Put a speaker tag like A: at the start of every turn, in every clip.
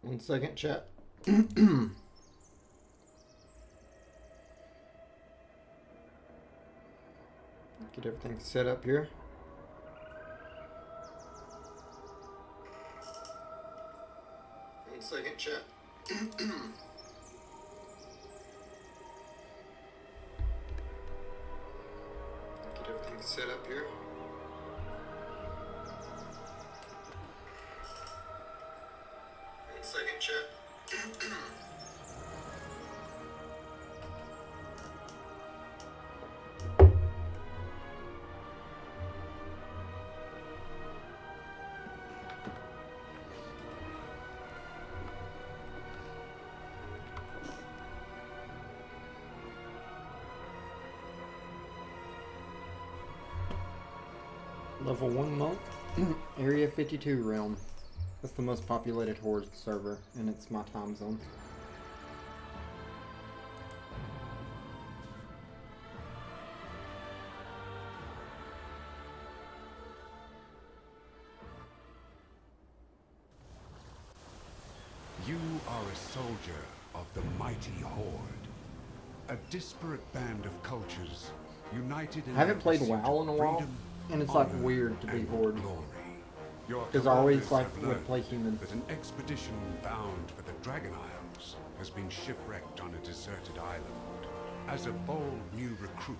A: 1 second, chat. Get everything set up here. One second, chat. Get everything set up here. One second, chat. Level 1 monk, Area 52 realm. That's the most populated Horde server, and it's my time zone.
B: You are a soldier of the mighty Horde. A disparate band of cultures united in
A: I haven't played
B: pursuit
A: WoW in a
B: of
A: while,
B: freedom,
A: and it's like
B: honor,
A: weird to be
B: and
A: Horde.
B: glory. Your
A: Because I always
B: commanders
A: like
B: have
A: would
B: learned
A: play human.
B: that an expedition bound for the Dragon Isles has been shipwrecked on a deserted island. As a bold new recruit,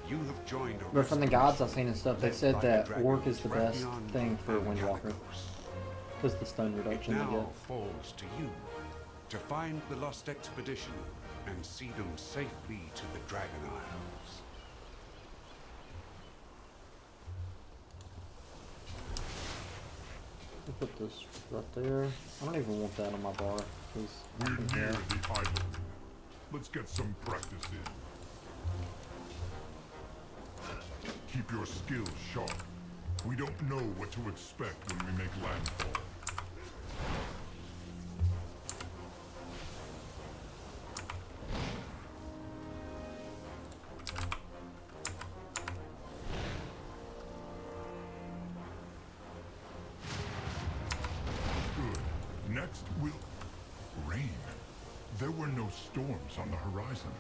B: you have joined a
A: But from the gods I've
B: rescue
A: seen and stuff, they
B: led
A: said
B: by
A: that
B: the
A: Orc is the
B: dragons
A: best
B: Bretheon
A: thing for
B: and
A: Windwalker.
B: Calicos.
A: Because the stun
B: It
A: reduction they
B: now
A: get.
B: falls to you to find the lost expedition and see them safely to the Dragon Isles.
A: I'll put this right there. I don't even want that on my bar.
C: We're near the island. Let's get some practice in. Keep your skills sharp. We don't know what to expect when we make landfall. Good. Next, we'll... Rain. There were no storms on the horizon.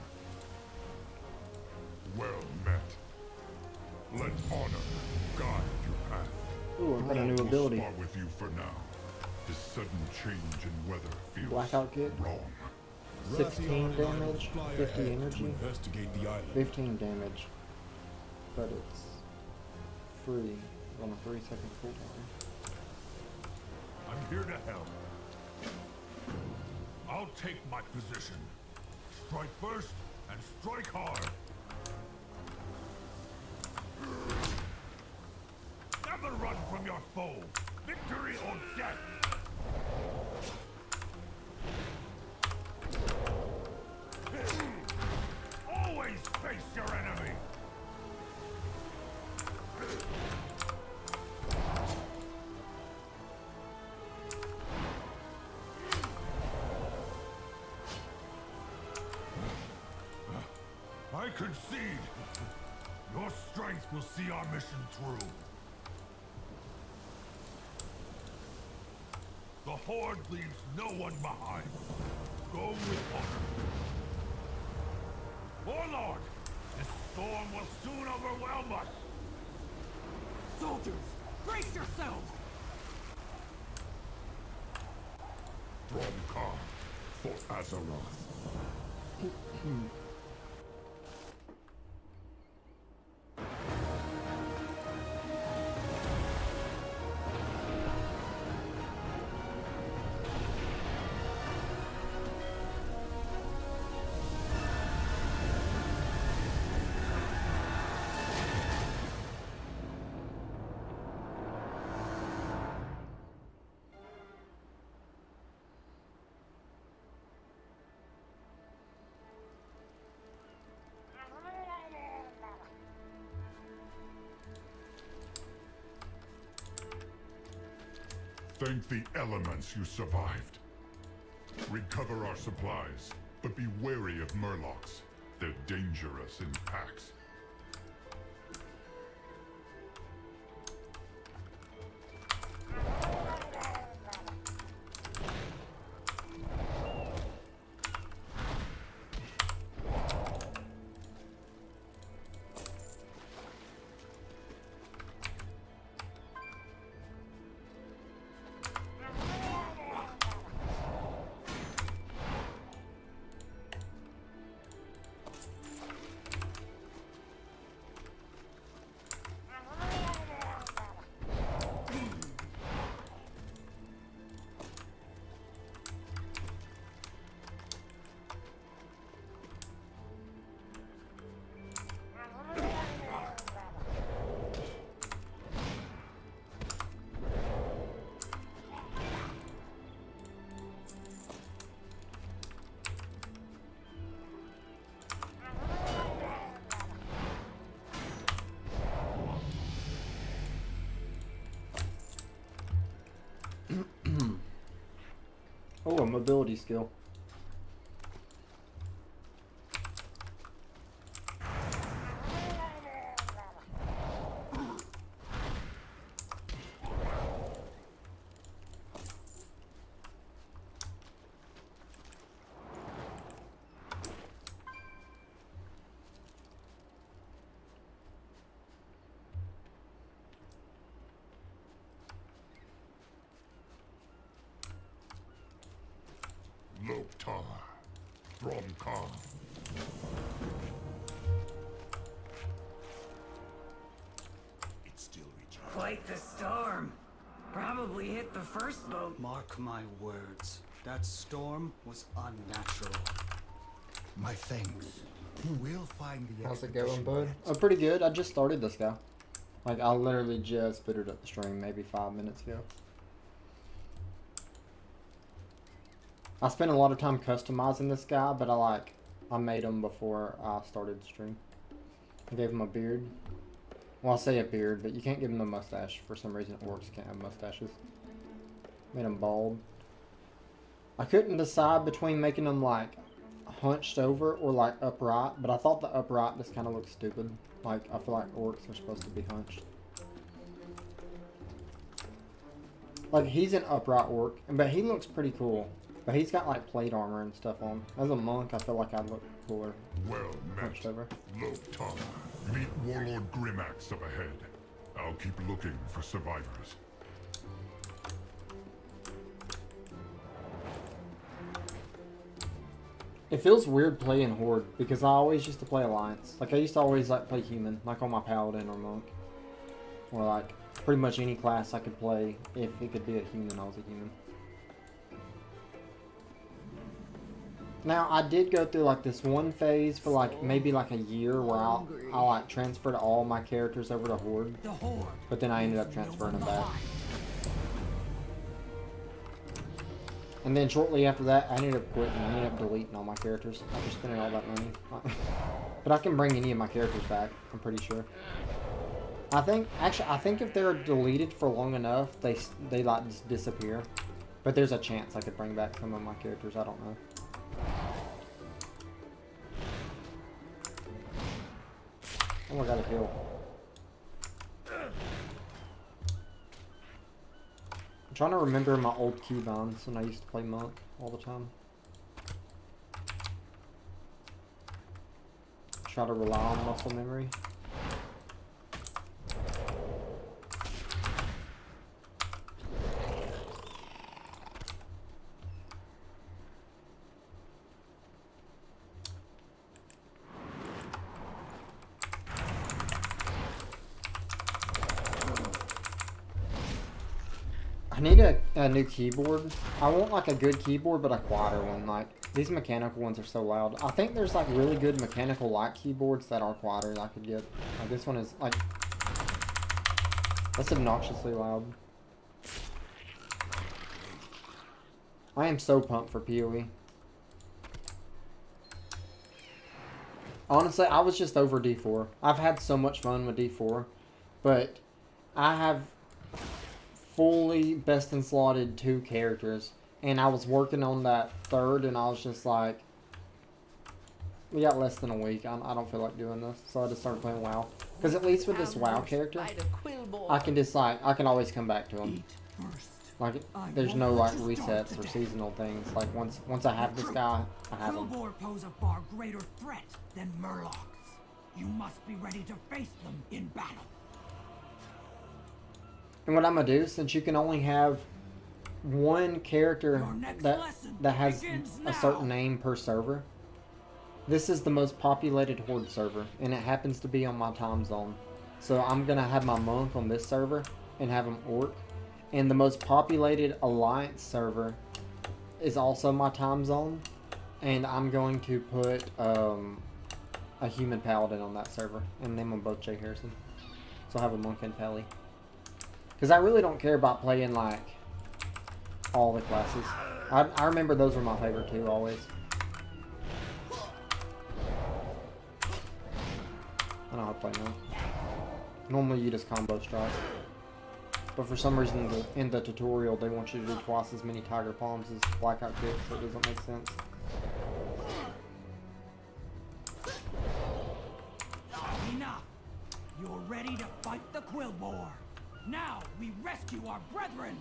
C: Well met. Let honor guide your path.
A: Ooh, I got a new
C: Thrall will
A: ability.
C: spar with you for now. This sudden change in weather feels
A: Blackout kit.
C: wrong.
A: 16 damage, 50 energy,
D: Investigate the island.
A: 15 damage. But it's free on a 3-second cooldown.
C: I'm here to help. I'll take my position. Strike first and strike hard. Never run from your foe. Victory or death. Always face your enemy. I concede. Your strength will see our mission through. The Horde leaves no one behind. Go with honor. Warlord, this storm will soon overwhelm us.
E: Soldiers, brace yourselves!
C: Thrall for Azeroth. Thank the elements you survived. Recover our supplies, but be wary of murlocs. They're dangerous in packs.
A: Oh, a mobility skill.
C: Loktar. Thromkar.
B: It's still reaching.
E: Quite the storm. Probably hit the first boat.
D: Mark my words. That storm was unnatural.
F: My thanks. We'll find the
A: How's it going,
F: expedition
A: bud?
F: next.
A: Oh, pretty good. I just started this guy. Like, I literally just booted up the stream maybe 5 minutes ago. I spent a lot of time customizing this guy, but I made him before I started the stream. I gave him a beard. Well, I say a beard, but you can't give him a mustache. For some reason, orcs can't have mustaches. Made him bald. I couldn't decide between making him like hunched over or like upright, but I thought the upright just kind of looked stupid. Like, I feel like orcs are supposed to be hunched. Like, he's an upright orc, but he looks pretty cool. But he's got like plate armor and stuff on. As a monk, I feel like I'd look cooler
C: Well met,
A: hunched over.
C: Loktar. Meet Warlord Grimax up ahead. I'll keep looking for survivors.
A: It feels weird playing Horde because I always used to play Alliance. Like, I used to always like play Human, like on my Paladin or Monk. Or like pretty much any class I could play. If it could be a human, I was a human. Now, I did go through like this one phase for like maybe like a year where I like transferred all my characters over to Horde.
E: The Horde.
A: But then I ended up transferring them back. And then shortly after that, I ended up quitting. I ended up deleting all my characters after spending all that money. But I can bring any of my characters back, I'm pretty sure. I think if they're deleted for long enough, they like just disappear. But there's a chance I could bring back some of my characters, I don't know. Oh, I got a heal. I'm trying to remember my old keybinds when I used to play Monk all the time. Try to rely on muscle memory. I need a new keyboard. I want like a good keyboard, but a quieter one. Like, these mechanical ones are so loud. I think there's like really good mechanical light keyboards that are quieter that I could get. Like, this one is like, that's obnoxiously loud. I am so pumped for PoE. Honestly, I was just over D4. I've had so much fun with D4, but I have fully best in slotted 2 characters, and I was working on that 3rd, and I was just like, we got less than a week. I don't feel like doing this, so I just started playing WoW. Because at least with this WoW character, I can just like, I can always come back to him. Like, there's no like resets or seasonal things. Like, once I have this guy, I have him.
E: Krulbor pose a far greater threat than Murlocs. You must be ready to face them in battle.
A: And what I'm gonna do, since you can only have one character that has a certain name per server, this is the most populated Horde server, and it happens to be on my time zone. So I'm gonna have my monk on this server and have him orc, and the most populated Alliance server is also my time zone, and I'm going to put a human paladin on that server and name them both Jay Harrison. So I'll have a monk and Pally. Because I really don't care about playing, like, all the classes. I remember those were my favorite too, always. I know how to play now. Normally you just combo strike. But for some reason in the tutorial they want you to do twice as many tiger palms as blackout kicks, so it doesn't make sense.
E: Enough! You're ready to fight the Quillboar. Now we rescue our brethren!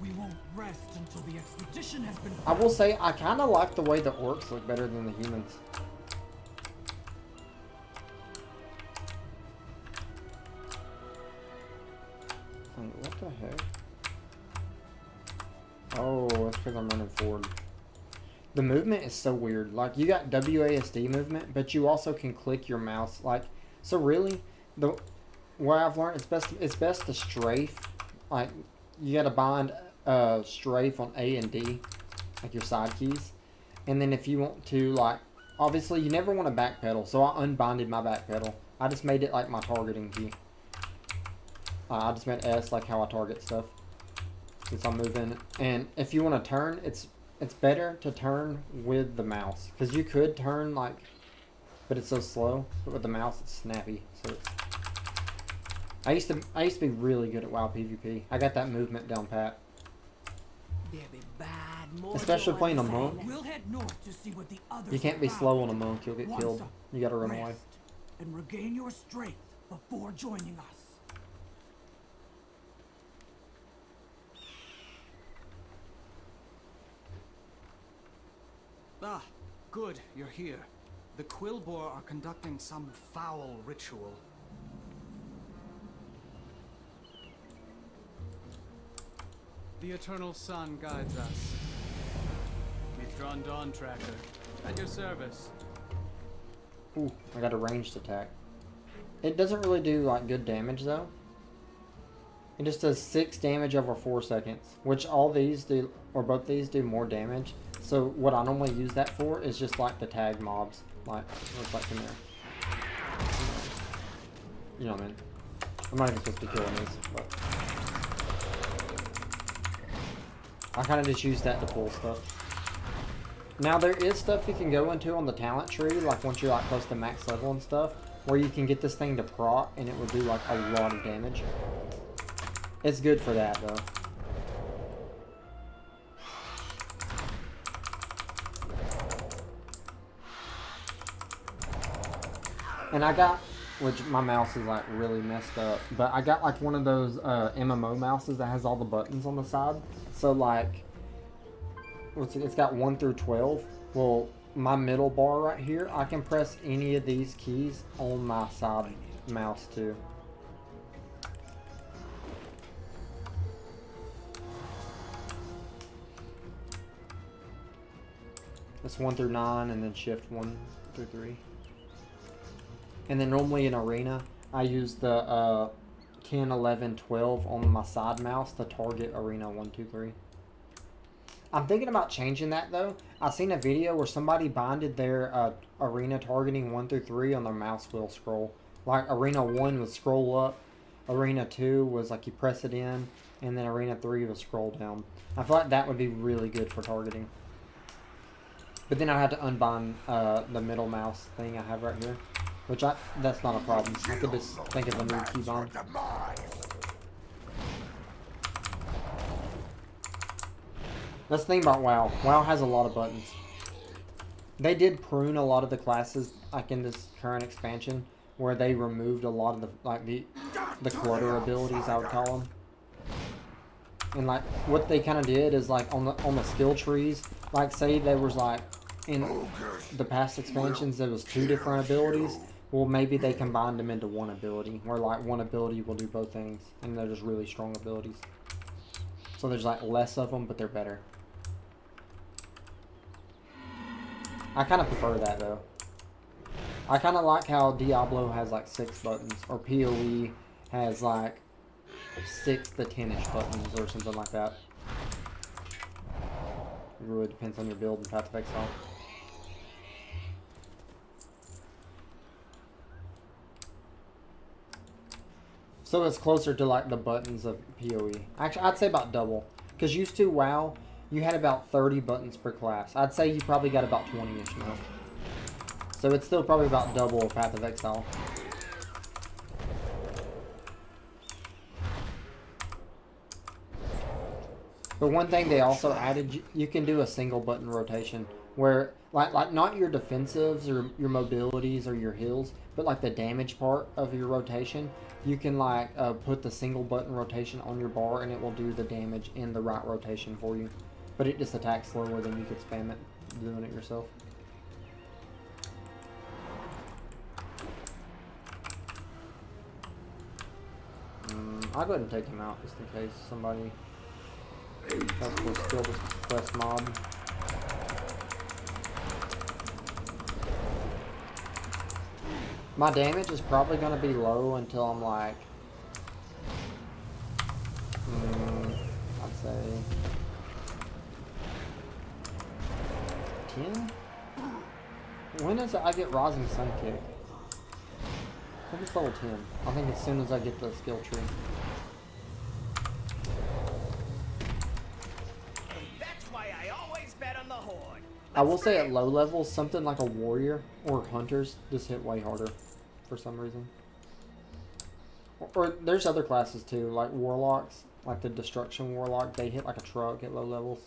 E: We won't rest until the expedition has been...
A: I will say, I kind of like the way the orcs look better than the humans. Wait, what the heck? Oh, that's because I'm running forward. The movement is so weird. Like, you got WASD movement, but you also can click your mouse. Like, so really, what I've learned, it's best to strafe. Like, you got to bind strafe on A and D, like your side keys. And then if you want to, like, obviously you never want to backpedal, so I unbinded my backpedal. I just made it like my targeting key. I just made S like how I target stuff since I'm moving. And if you want to turn, it's better to turn with the mouse, because you could turn like, but it's so slow. But with the mouse, it's snappy. So it's, I used to be really good at WoW PvP. I got that movement down pat. Especially playing a monk.
E: We'll head north to see what the others
A: You can't be
E: are
A: slow on a
E: about.
A: monk, you'll get
E: Once
A: killed. You gotta run away.
E: rest and regain your strength before joining us.
D: Ah, good, you're here. The Quillboar are conducting some foul ritual. The Eternal Sun guides us. Mithron Dawn Tracker, at your service.
A: Ooh, I got a ranged attack. It doesn't really do like good damage though. It just does 6 damage over 4 seconds, which all these do, or both these do more damage. So what I normally use that for is just like the tag mobs. Like, looks like in there. You know what I mean? I'm not even supposed to be killing these, but I kind of just use that to pull stuff. Now there is stuff you can go into on the talent tree, like once you're like close to max level and stuff, where you can get this thing to proc and it will do like a lot of damage. It's good for that though. And I got, which my mouse is like really messed up, but I got like one of those MMO mouses that has all the buttons on the side. So like, it's got 1 through 12. Well, my middle bar right here, I can press any of these keys on my side mouse too. That's 1 through 9, and then shift 1 through 3. And then normally in arena, I use the 10, 11, 12 on my side mouse to target arena 1, 2, 3. I'm thinking about changing that though. I've seen a video where somebody binded their arena targeting 1 through 3 on their mouse wheel scroll. Like arena 1 was scroll up, arena 2 was like you press it in, and then arena 3 was scroll down. I feel like that would be really good for targeting. But then I have to unbind the middle mouse thing I have right here. Which that's not a problem. I could just think of a new keybind. That's the thing about WoW. WoW has a lot of buttons. They did prune a lot of the classes, like in this current expansion, where they removed a lot of the clutter abilities, I would call them. And like what they kind of did is like on the skill trees, like say there was like in the past expansions there was 2 different abilities. Well, maybe they combined them into one ability, where like one ability will do both things, and they're just really strong abilities. So there's like less of them, but they're better. I kind of prefer that though. I kind of like how Diablo has like 6 buttons, or PoE has like 6 to 10-ish buttons, or something like that. It really depends on your build and path of exile. So it's closer to like the buttons of PoE. Actually, I'd say about double. Because used to WoW, you had about 30 buttons per class. I'd say you probably got about 20-ish now. So it's still probably about double Path of Exile. But one thing they also added, you can do a single button rotation where, like not your defensives or your mobilities or your heals, but like the damage part of your rotation, you can like put the single button rotation on your bar and it will do the damage in the right rotation for you. But it just attacks slower than you could spam it doing it yourself. I'll go ahead and take him out just in case somebody has to steal this quest mob. My damage is probably going to be low until I'm like, I'd say 10? When is it I get Rising Sun Kick? I think it's level 10. I think as soon as I get the skill tree.
G: That's why I always bet on the Horde.
A: I will say at low levels, something like a warrior or hunters just hit way harder for some reason. Or there's other classes too, like warlocks, like the destruction warlock, they hit like a truck at low levels.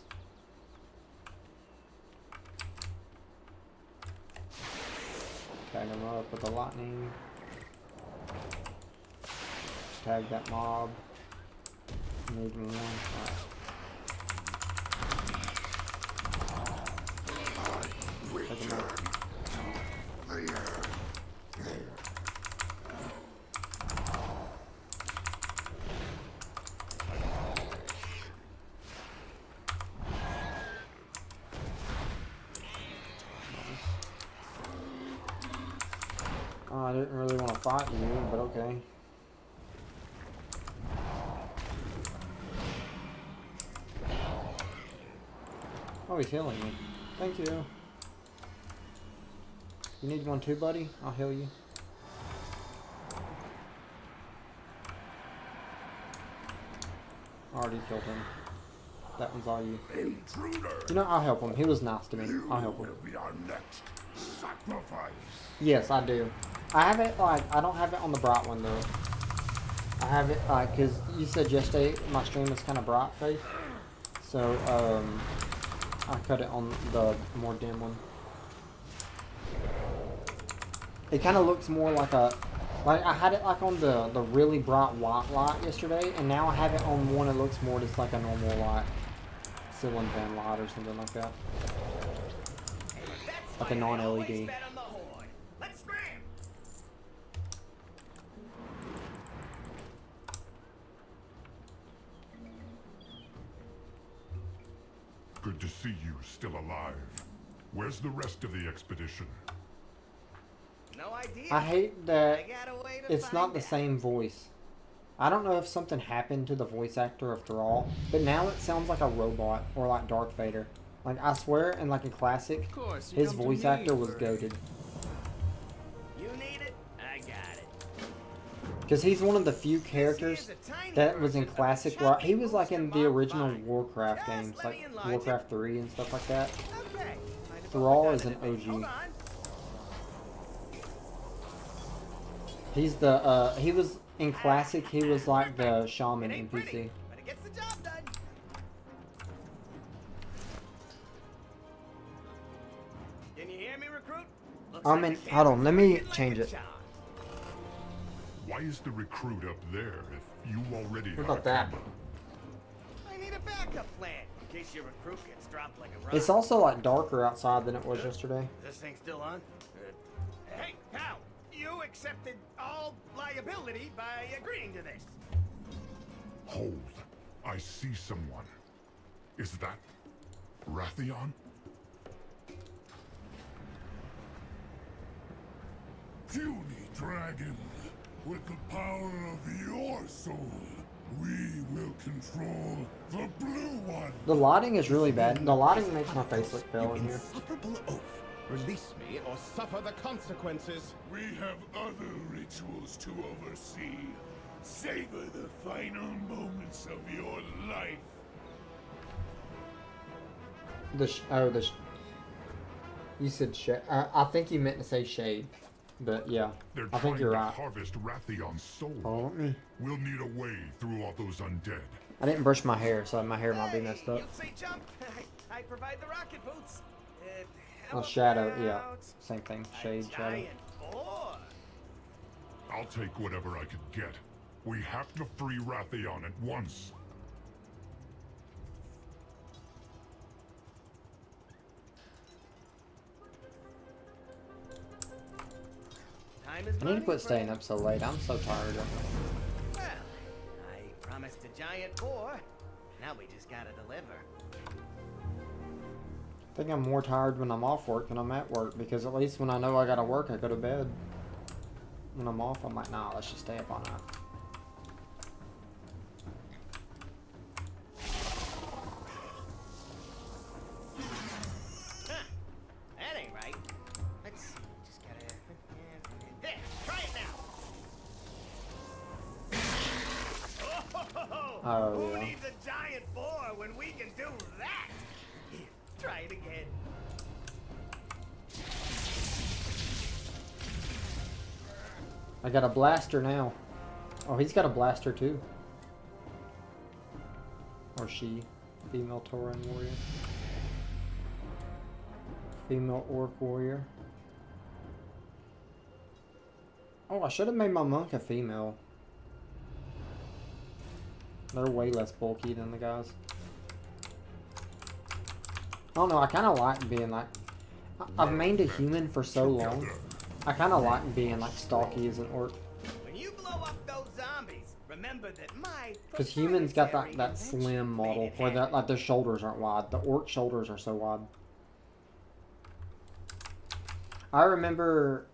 A: Tag them up with the lightning. Tag that mob. Need one. Alright. Take him out. Oh, I didn't really want to fight you, but okay. Oh, he's healing me. Thank you. You need one too, buddy? I'll heal you. I already killed him. That one's all you.
C: Intruder.
A: You know, I'll help him. He was nice to me. I'll help him.
C: Will be our next sacrifice.
A: Yes, I do. I have it, like, I don't have it on the bright one, though. I have it, like, because you said yesterday my stream was kind of bright, Faith. So, I cut it on the more dim one. It kind of looks more like a, like I had it like on the really bright white light yesterday, and now I have it on one that looks more just like a normal light, ceiling fan light or something like that. Like a non-LED.
C: Good to see you still alive. Where's the rest of the expedition?
G: No idea.
A: I hate that
G: I got a way to
A: it's not
G: find
A: the
G: out.
A: same voice. I don't know if something happened to the voice actor of Thrall, but now it sounds like a robot or like Darth Vader. Like, I swear, in like a classic,
D: Of course, you
A: his
D: come to
A: voice
D: me
A: actor was
D: for-
A: goated.
G: You need it? I got it.
A: Because he's one of the few characters that was in classic. He was like in the original Warcraft games, like Warcraft 3 and stuff like that.
G: Okay.
A: Thrall is an OG.
G: Hold on.
A: He's the, he was, in classic, he was like the shaman
G: It
A: in
G: ain't pretty,
A: PC.
G: but it gets the job done. Can you hear me, recruit? Looks
A: I
G: like
A: mean,
G: the
A: hold on,
G: camp's
A: let me
G: looking like
A: change
G: a
A: it.
G: charm.
C: Why is the recruit up there if you already
A: What
C: have
A: about
C: a
A: that?
C: camera?
G: I need a backup plan in case your recruit gets dropped like a rock.
A: It's also like darker outside than it was yesterday.
G: This thing still on? Good. Hey, pal! You accepted all liability by agreeing to this.
C: Hold. I see someone. Is that Rathion? Puny dragon, with the power of your soul, we will control the blue one.
A: The lighting is really bad. The lighting makes my face look pale in here.
F: Insufferable oath. Release me or suffer the consequences.
C: We have other rituals to oversee. Savor the final moments of your life.
A: You said shade. I think you meant to say shade. But yeah,
C: They're
A: I think
C: trying
A: you're
C: to
A: right.
C: harvest Rathion's soul.
A: Oh,
C: We'll need a way through all those undead.
A: I didn't brush my hair, so my hair might be messed up.
G: You'll say jump. I provide the rocket boots.
A: Oh, shadow, yeah. Same thing. Shade, shadow.
G: Giant boar.
C: I'll take whatever I can get. We have to free Rathion at once.
G: Time is
A: I need to
G: money,
A: quit staying
G: friend.
A: up so late. I'm so tired of it.
G: Well, I promised a giant boar. Now we just gotta deliver.
A: I think I'm more tired when I'm off work than I'm at work, because at least when I know I gotta work, I go to bed. When I'm off, I'm like, nah, let's just stay up all night.
G: Huh. That ain't right. Let's see. Just gotta. There. Try it now.
A: Oh,
G: Who
A: yeah.
G: needs a giant boar when we can do that? Here, try it again.
A: I got a blaster now. Oh, he's got a blaster too. Or she. Female Tauren warrior. Female orc warrior. Oh, I should have made my monk a female. They're way less bulky than the guys. I don't know, I kind of like being like... I've mained a human for so long. I kind of like being like stocky as an orc.
G: When you blow up those zombies, remember that my
A: Because humans got
G: proprietary
A: that slim
G: invention
A: model
G: made it
A: where
G: happen.
A: like their shoulders aren't wide. The orc shoulders are so wide. I remember,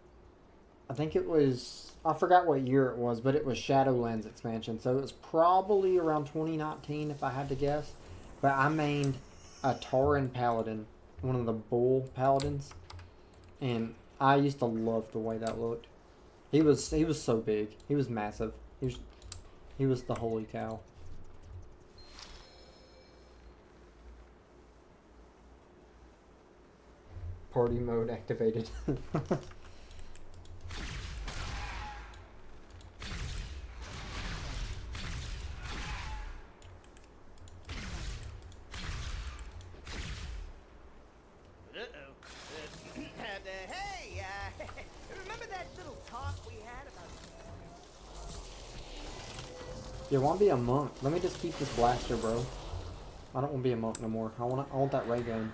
A: I think it was, I forgot what year it was, but it was Shadowlands expansion. So it was probably around 2019 if I had to guess. But I mained a Tauren Paladin, one of the bull paladins. And I used to love the way that looked. He was so big. He was massive. He was the holy cow. Party mode activated.
G: Hey, remember that little talk we had about...
A: Yeah, I want to be a monk. Let me just keep this blaster, bro. I don't want to be a monk no more. I want that ray gun.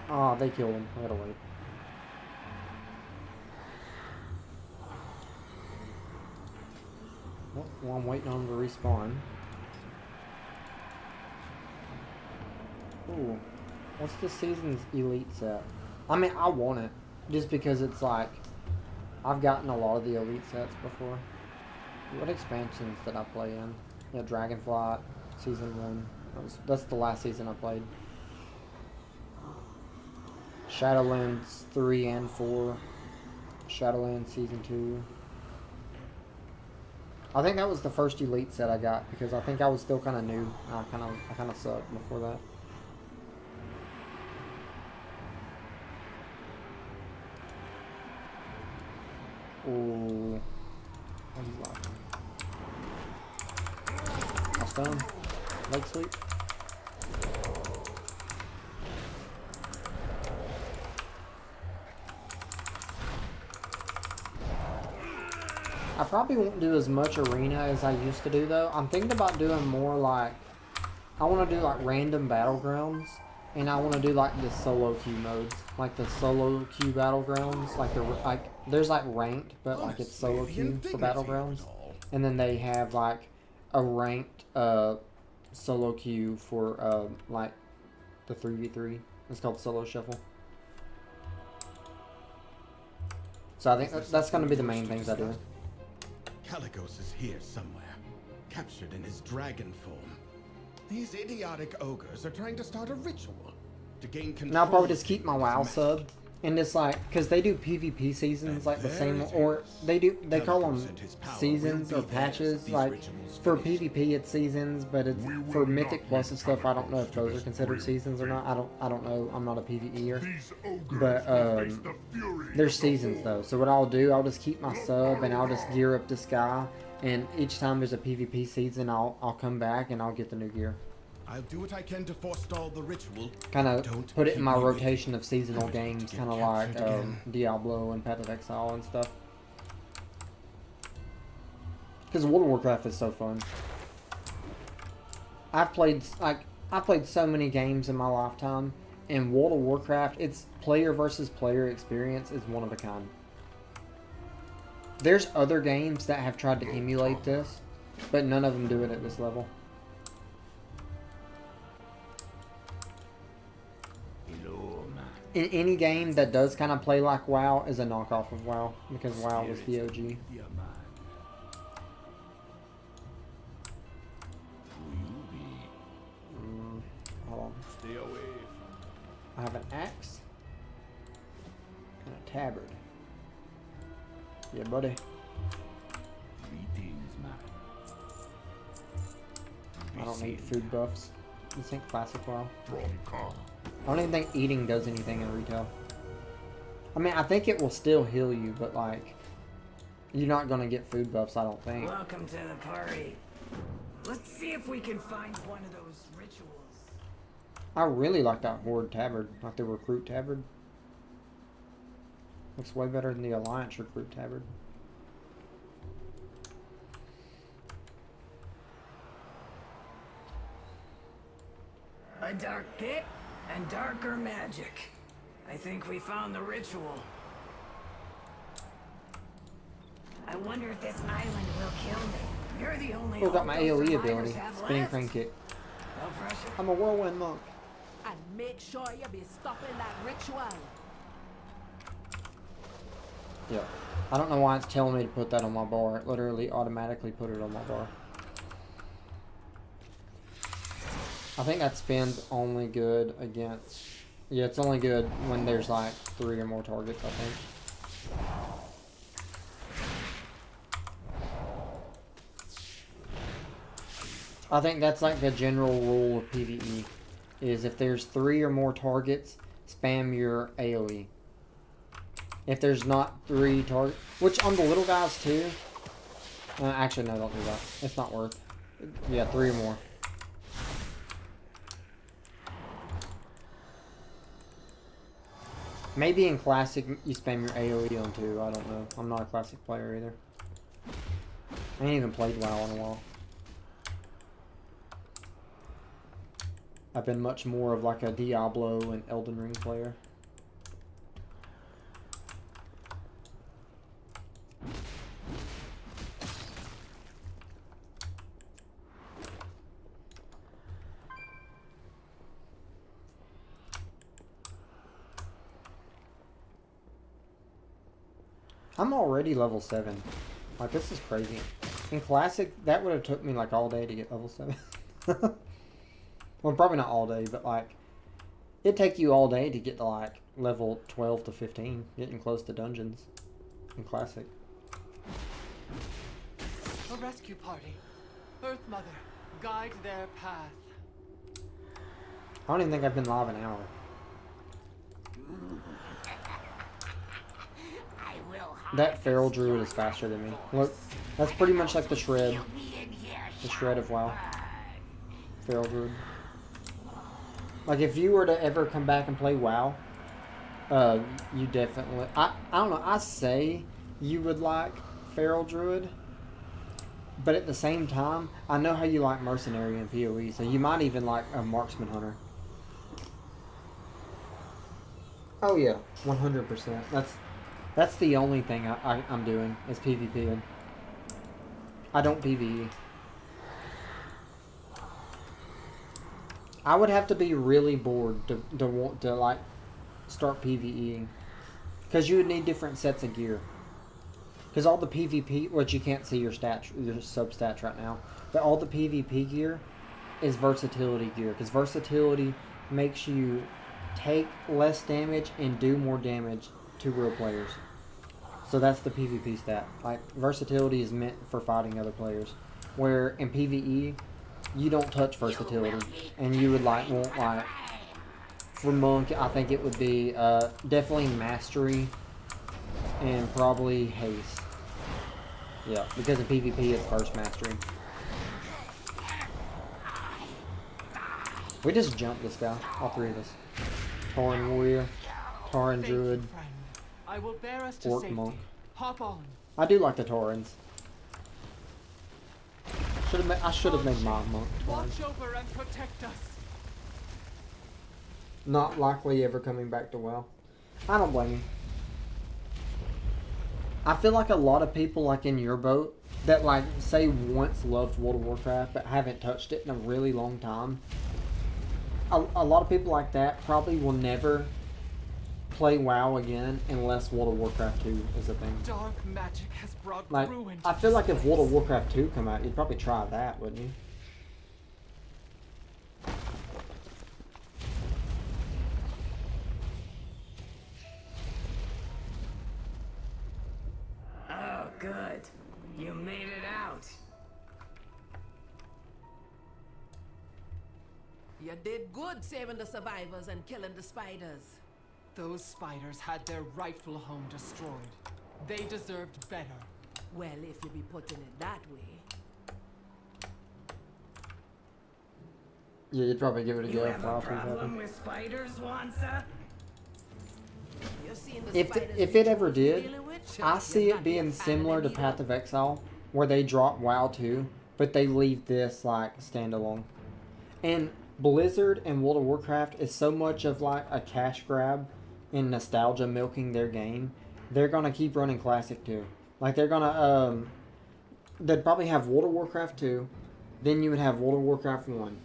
A: Ah, they killed him. I gotta wait. Well, I'm waiting on him to respawn. Ooh. What's this season's elite set? I mean, I want it. Just because it's like... I've gotten a lot of the elite sets before. What expansions did I play in? Yeah, Dragonflight, Season 1. That's the last season I played. Shadowlands 3 and 4. Shadowlands Season 2. I think that was the first elite set I got because I think I was still kind of new. I kind of sucked before that. Ooh. Oh, he's laughing. That's done. Leg sweep. I probably won't do as much arena as I used to do though. I'm thinking about doing more like, I want to do like random battlegrounds, and I want to do like the solo queue modes, like the solo queue battlegrounds, like there's like ranked, but like it's solo queue for battlegrounds, and then they have like a ranked solo queue for like the 3v3. It's called solo shuffle. So I think that's going to be the main things I do.
F: Caligos is here somewhere, captured in his dragon form. These idiotic ogres are trying to start a ritual to gain control.
A: And I'll probably just keep my WoW sub And it's like, because they do PvP seasons like the same, or they call them seasons or patches. Like, for PvP it's seasons, but it's for Mythic Plus and stuff, I don't know if those are considered seasons or not. I don't know, I'm not a PvEer. But, there's seasons though. So what I'll do, I'll just keep my sub and I'll just gear up this guy. And each time there's a PvP season, I'll come back and I'll get the new gear.
F: I'll do what I can to forestall the ritual.
A: Kind of put it in my rotation of seasonal games, kind of like Diablo and Path of Exile and stuff. Because World of Warcraft is so fun. I've played so many games in my lifetime, and World of Warcraft, its player versus player experience is one of a kind. There's other games that have tried to emulate this, but none of them do it at this level. In any game that does kind of play like WoW is a knockoff of WoW, because WoW was the OG. Hold on.
F: Stay away.
A: I have an axe and a tabard. Yeah, buddy. I don't need food buffs. This ain't classic WoW. I don't even think eating does anything in retail. I mean, I think it will still heal you, but like, you're not gonna get food buffs, I don't think.
E: Welcome to the party. Let's see if we can find one of those rituals.
A: I really like that Horde tabard, like the recruit tabard. Looks way better than the Alliance recruit tabard.
E: A dark pit and darker magic. I think we found the ritual. I wonder if this island will kill me. You're the only
A: Oh, got my
E: hope those
A: AoE
E: survivors
A: ability.
E: have
A: Spinning
E: left.
A: crane kick.
E: No pressure.
A: I'm a whirlwind monk.
H: And make sure you be stopping that ritual.
A: Yeah. I don't know why it's telling me to put that on my bar. It literally automatically put it on my bar. I think that spin's only good against... Yeah, it's only good when there's like 3 or more targets, I think. I think that's like the general rule of PvE. Is if there's 3 or more targets, spam your AoE. If there's not 3 targets... Which on the little guys too... actually, no, don't do that. It's not worth... Yeah, 3 or more. Maybe in Classic you spam your AoE on 2, I don't know. I'm not a Classic player either. I ain't even played WoW in a while. I've been much more of like a Diablo and Elden Ring player. I'm already level 7. Like, this is crazy. In Classic, that would have took me like all day to get level 7. Well, probably not all day, but like, it'd take you all day to get to like level 12 to 15, getting close to dungeons in Classic.
H: A rescue party. Earth Mother, guide their path.
A: I don't even think I've been live an hour. That Feral Druid is faster than me. Look, that's pretty much like the Shred. The Shred of WoW. Feral Druid. Like, if you were to ever come back and play WoW, you definitely... I don't know, I say you would like Feral Druid, but at the same time, I know how you like Mercenary and PoE, so you might even like a Marksman Hunter. Oh yeah, 100%. That's the only thing I'm doing, is PvPing. I don't PvE. I would have to be really bored to want to, like, start PvEing. Because you would need different sets of gear. Because all the PvP, which you can't see your stats, your sub-stats right now, but all the PvP gear is versatility gear. Because versatility makes you take less damage and do more damage to real players. So that's the PvP stat. Like, versatility is meant for fighting other players. Where in PvE, you don't touch versatility. And you would like, want like, for Monk, I think it would be definitely Mastery and probably Haste. Yeah, because in PvP it's Burst Mastery. We just jumped this guy, all three of us. Tauren Warrior, Tauren Druid,
H: Friend, I will bear us to
A: Orc
H: safety.
A: Monk.
H: Hop on.
A: I do like the Taurens. I should have made my monk Tauren.
H: Watch over and protect us.
A: Not likely ever coming back to WoW. I don't blame you. I feel like a lot of people like in your boat that like say once loved World of Warcraft but haven't touched it in a really long time. A lot of people like that probably will never play WoW again unless World of Warcraft 2 is a thing.
H: Dark magic has brought
A: Like,
H: ruin.
A: I feel like if World of Warcraft 2 come out, you'd probably try that, wouldn't you?
I: Oh, good. You made it out.
J: You did good saving the survivors and killing the spiders.
H: Those spiders had their rightful home destroyed. They deserved better.
J: Well, if you be putting it that way.
A: Yeah, you'd probably give it a
I: You
A: go.
I: have a problem with spiders, Wansa?
J: You seen the
A: If
J: spiders
A: it
J: you
A: ever
J: be
A: did,
J: dealing with?
A: I see
J: You're
A: it
J: not
A: being
J: being
A: similar to
J: found
A: Path
J: either.
A: of Exile, where they drop WoW 2, but they leave this like standalone. And Blizzard and World of Warcraft is so much of like a cash grab and nostalgia milking their game. They're gonna keep running Classic 2. Like they're gonna they'd probably have World of Warcraft 2, then you would have World of Warcraft 1,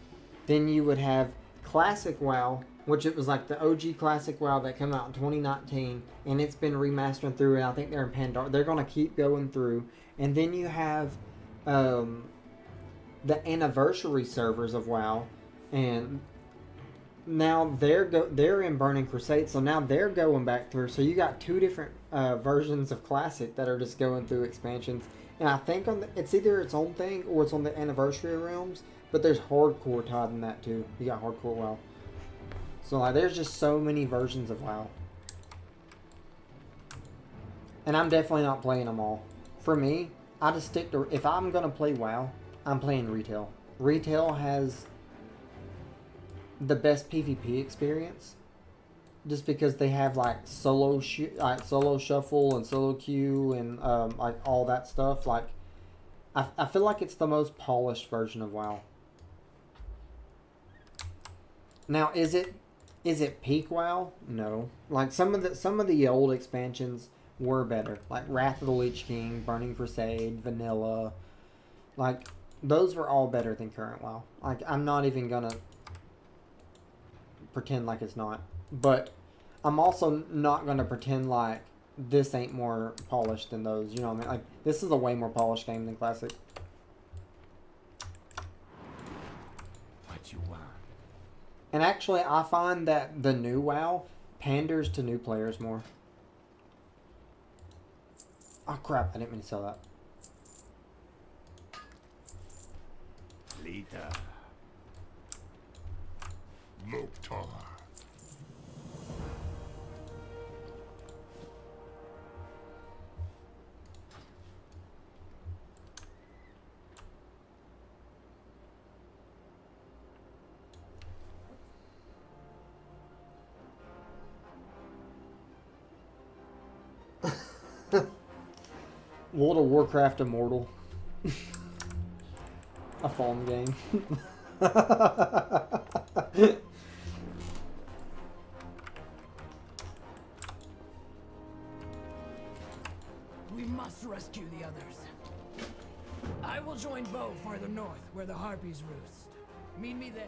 A: then you would have Classic WoW, which it was like the OG Classic WoW that came out in 2019, and it's been remastered through, and I think they're in Pandora. They're going to keep going through. And then you have the anniversary servers of WoW, and now they're in Burning Crusade, so now they're going back through. So you got two different versions of Classic that are just going through expansions. And I think it's either its own thing or it's on the Anniversary Realms, but there's Hardcore tied in that too. You got Hardcore WoW. So like, there's just so many versions of WoW. And I'm definitely not playing them all. For me, I just stick to, if I'm going to play WoW, I'm playing Retail. Retail has the best PvP experience. Just because they have like solo shuffle and solo queue and like all that stuff. Like, I feel like it's the most polished version of WoW. Now, is it peak WoW? No. Like some of the old expansions were better. Like Wrath of the Lich King, Burning Crusade, Vanilla. Like those were all better than current WoW. Like I'm not even gonna pretend like it's not. But I'm also not gonna pretend like this ain't more polished than those. You know what I mean? Like this is a way more polished game than Classic.
F: What you want?
A: And actually, I find that the new WoW panders to new players more. Oh crap, I didn't mean to sell that.
C: Lita. Loktar.
A: World of Warcraft Immortal. A phone game.
E: We must rescue the others. I will join Bo farther north, where the Harpies roost. Meet me there.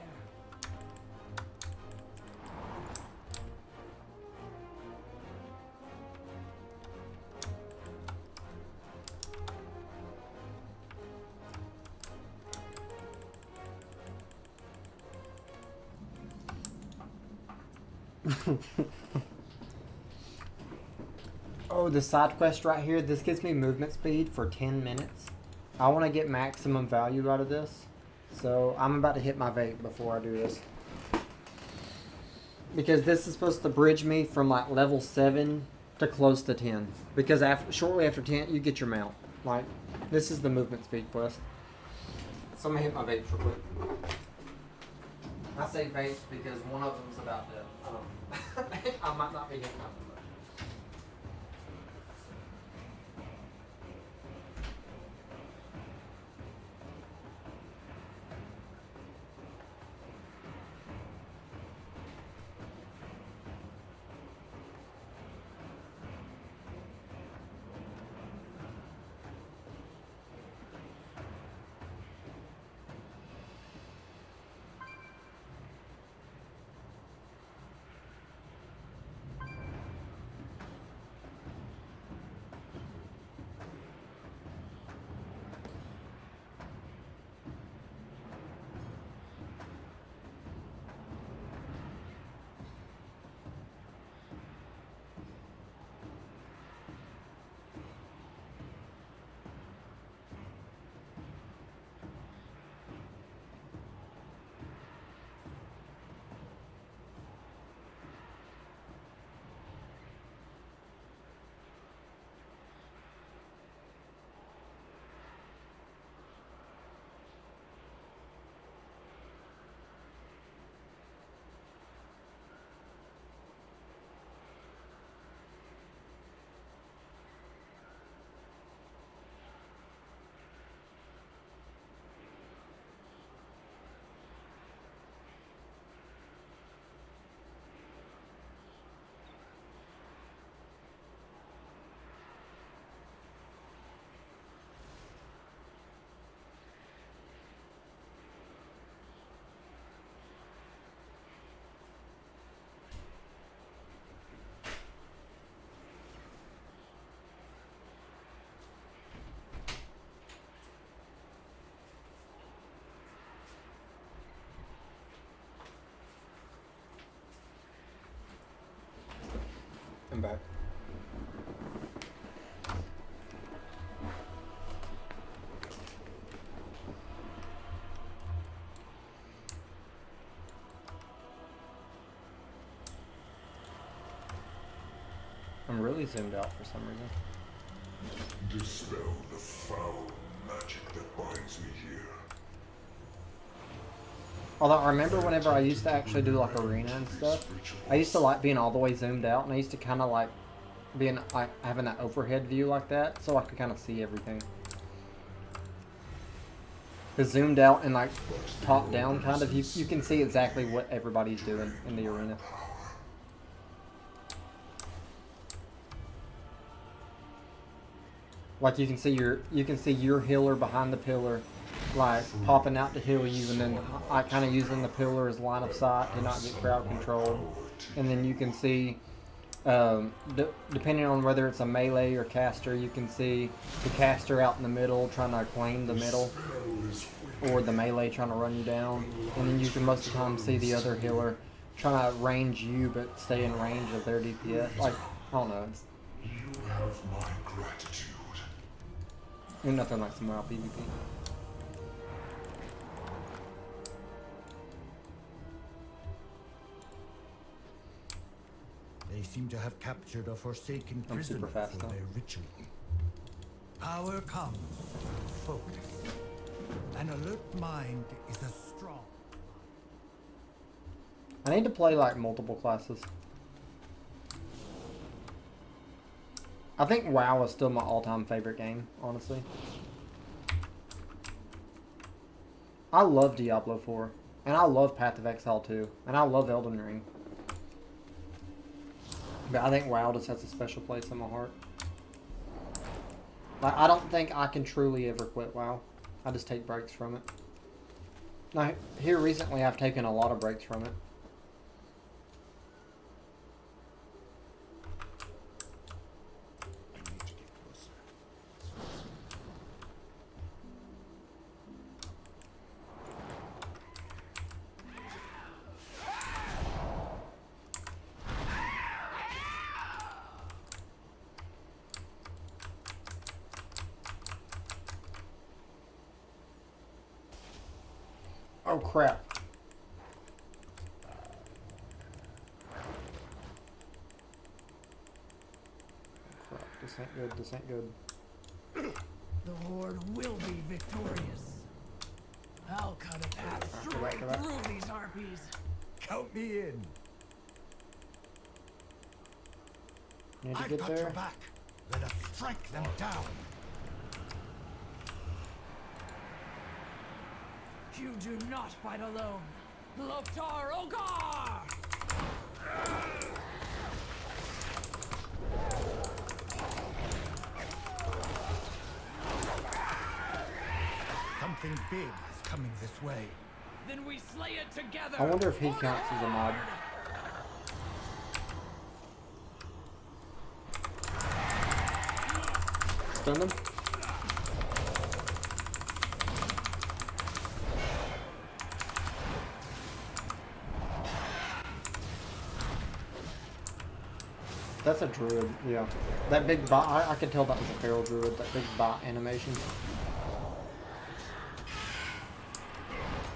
A: Oh, the side quest right here. This gives me movement speed for 10 minutes. I want to get maximum value out of this. So I'm about to hit my vape before I do this. Because this is supposed to bridge me from like level 7 to close to 10. Because shortly after 10, you get your mount. Like, this is the movement speed quest. So I'm going to hit my vapes real quick. I say vapes because one of them's about to... I might not be hitting them. I'm back. I'm really zoomed out for some reason.
C: Dispel the foul magic that binds me here.
A: Although I remember whenever I used to actually do like arena and stuff, I used to like being all the way zoomed out, and I used to kind of like being like having that overhead view like that, so I could kind of see everything. Because zoomed out and like top down kind of, you can see exactly what everybody's doing in the arena. Like you can see your healer behind the pillar, like popping out to heal you, and then like kind of using the pillar as line of sight to not get crowd control. And then you can see, depending on whether it's a melee or caster, you can see the caster out in the middle trying to claim the middle, or the melee trying to run you down. And then you can most of the time see the other healer trying to range you but stay in range of their DPS. Like, I don't know.
C: You have my gratitude.
A: Ain't nothing like some wild PvP.
K: They seem to have captured a forsaken prisoner for their ritual. Power comes with focus. An alert mind is as strong.
A: I need to play like multiple classes. I think WoW is still my all-time favorite game, honestly. I love Diablo 4, and I love Path of Exile 2, and I love Elden Ring. But I think WoW just has a special place in my heart. Like, I don't think I can truly ever quit WoW. I just take breaks from it. Now, here recently I've taken a lot of breaks from it. Oh crap. Crap, this ain't good, this ain't good.
E: The Horde will be victorious. I'll cut a path straight through these harpies.
K: Count me in.
A: Need to
K: I've
A: get
K: got
A: there.
K: your back. Let us strike them down.
E: You do not fight alone. Loktar Ogar!
K: Something big is coming this way.
E: Then we slay it together.
A: I wonder if he counts as a mod. Stun them. That's a druid, yeah. That big bot, I could tell that was a feral druid, that big bot animation.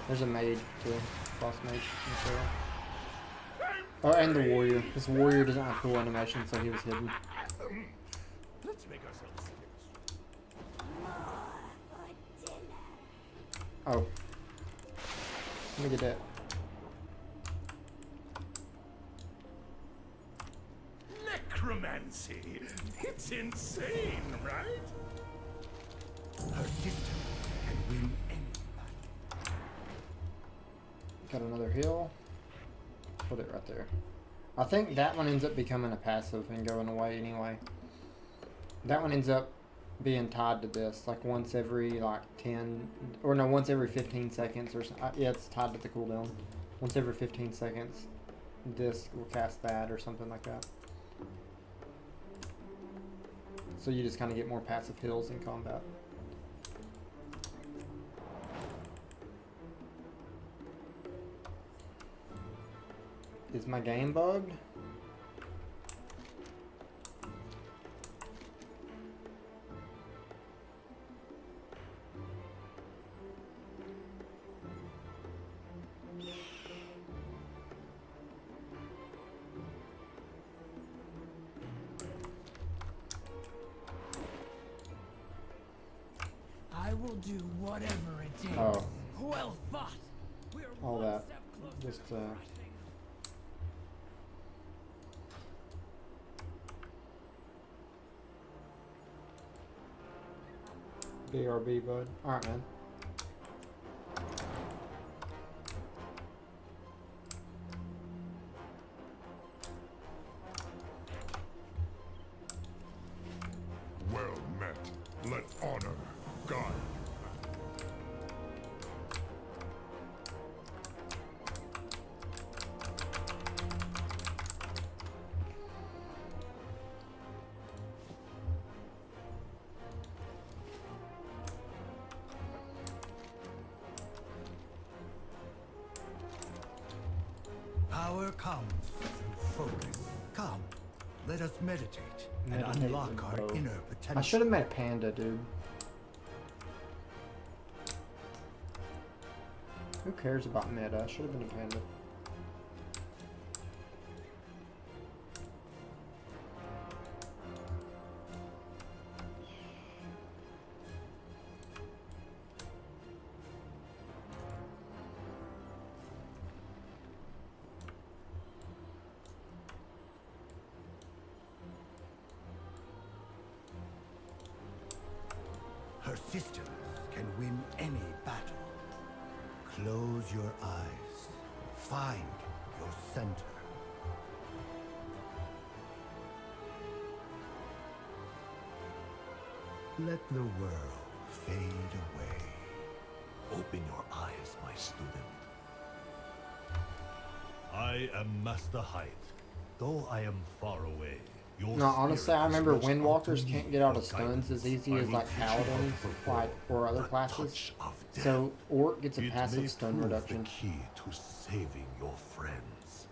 A: There's a mage too, boss mage. Oh, and the warrior. This warrior doesn't have cool animation, so he was hidden.
G: Let's make ourselves
A: Oh. Let me get that.
G: necromancy. It's insane, right?
K: Her sister can win any
A: Got another heal. Put it right there. I think that one ends up becoming a passive and going away anyway. That one ends up being tied to this, like once every like 10, or no, once every 15 seconds or something. Yeah, it's tied to the cooldown. Once every 15 seconds, this will cast that or something like that. So you just kind of get more passive heals in combat. Is my game bugged?
E: I will do whatever it takes.
A: Oh.
E: Well fought. We're
A: All
E: one
A: that.
E: step closer
A: Just,
E: to crushing.
A: BRB, bud. Alright, man.
C: Well met. Let honor guide.
K: Power comes through focus. Come, let us meditate and
A: Meditate
K: unlock
A: and
K: our
A: bow.
K: inner
A: I
K: potential.
A: should have made a panda, dude. Who cares about meta? I should have been a panda.
K: Her sisters can win any battle. Close your eyes. Find your center. Let the world fade away.
L: Open your eyes, my student. I am Master Height. Though I am far away, your
A: No, honestly, I
L: spirit
A: remember
L: has reached out to
A: Windwalkers
L: me
A: can't get out
L: for
A: of stuns
L: guidance.
A: as easy
L: I
A: as
L: will
A: like
L: teach you how
A: paladins,
L: to perform
A: like or other
L: the
A: classes.
L: touch of death.
A: So Orc gets a
L: It may
A: passive stun
L: prove
A: reduction,
L: the key to saving your friends.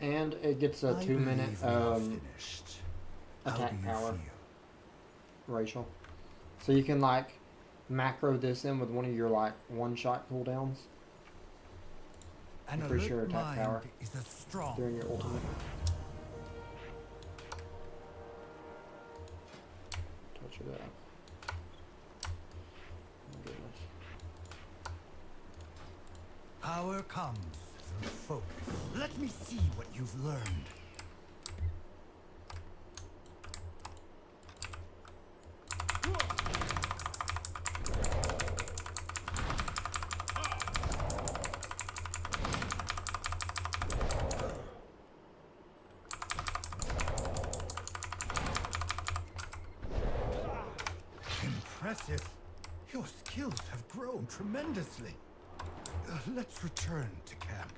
A: and it gets a
K: I
A: 2-minute
K: believe we are finished. How
A: attack
K: do you
A: power
K: feel?
A: racial. So you can like macro this in with one of your like one-shot cooldowns.
K: An
A: Increase your
K: alert
A: attack
K: mind
A: power
K: is a strong
A: during your ultimate. Touch it up. Oh, goodness.
K: Power comes through focus. Let me see what you've learned. Impressive. Your skills have grown tremendously. Let's return to camp.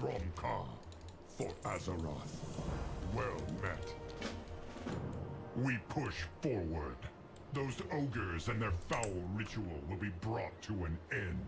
C: Bromkar for Azeroth. Well met. We push forward. Those ogres and their foul ritual will be brought to an end.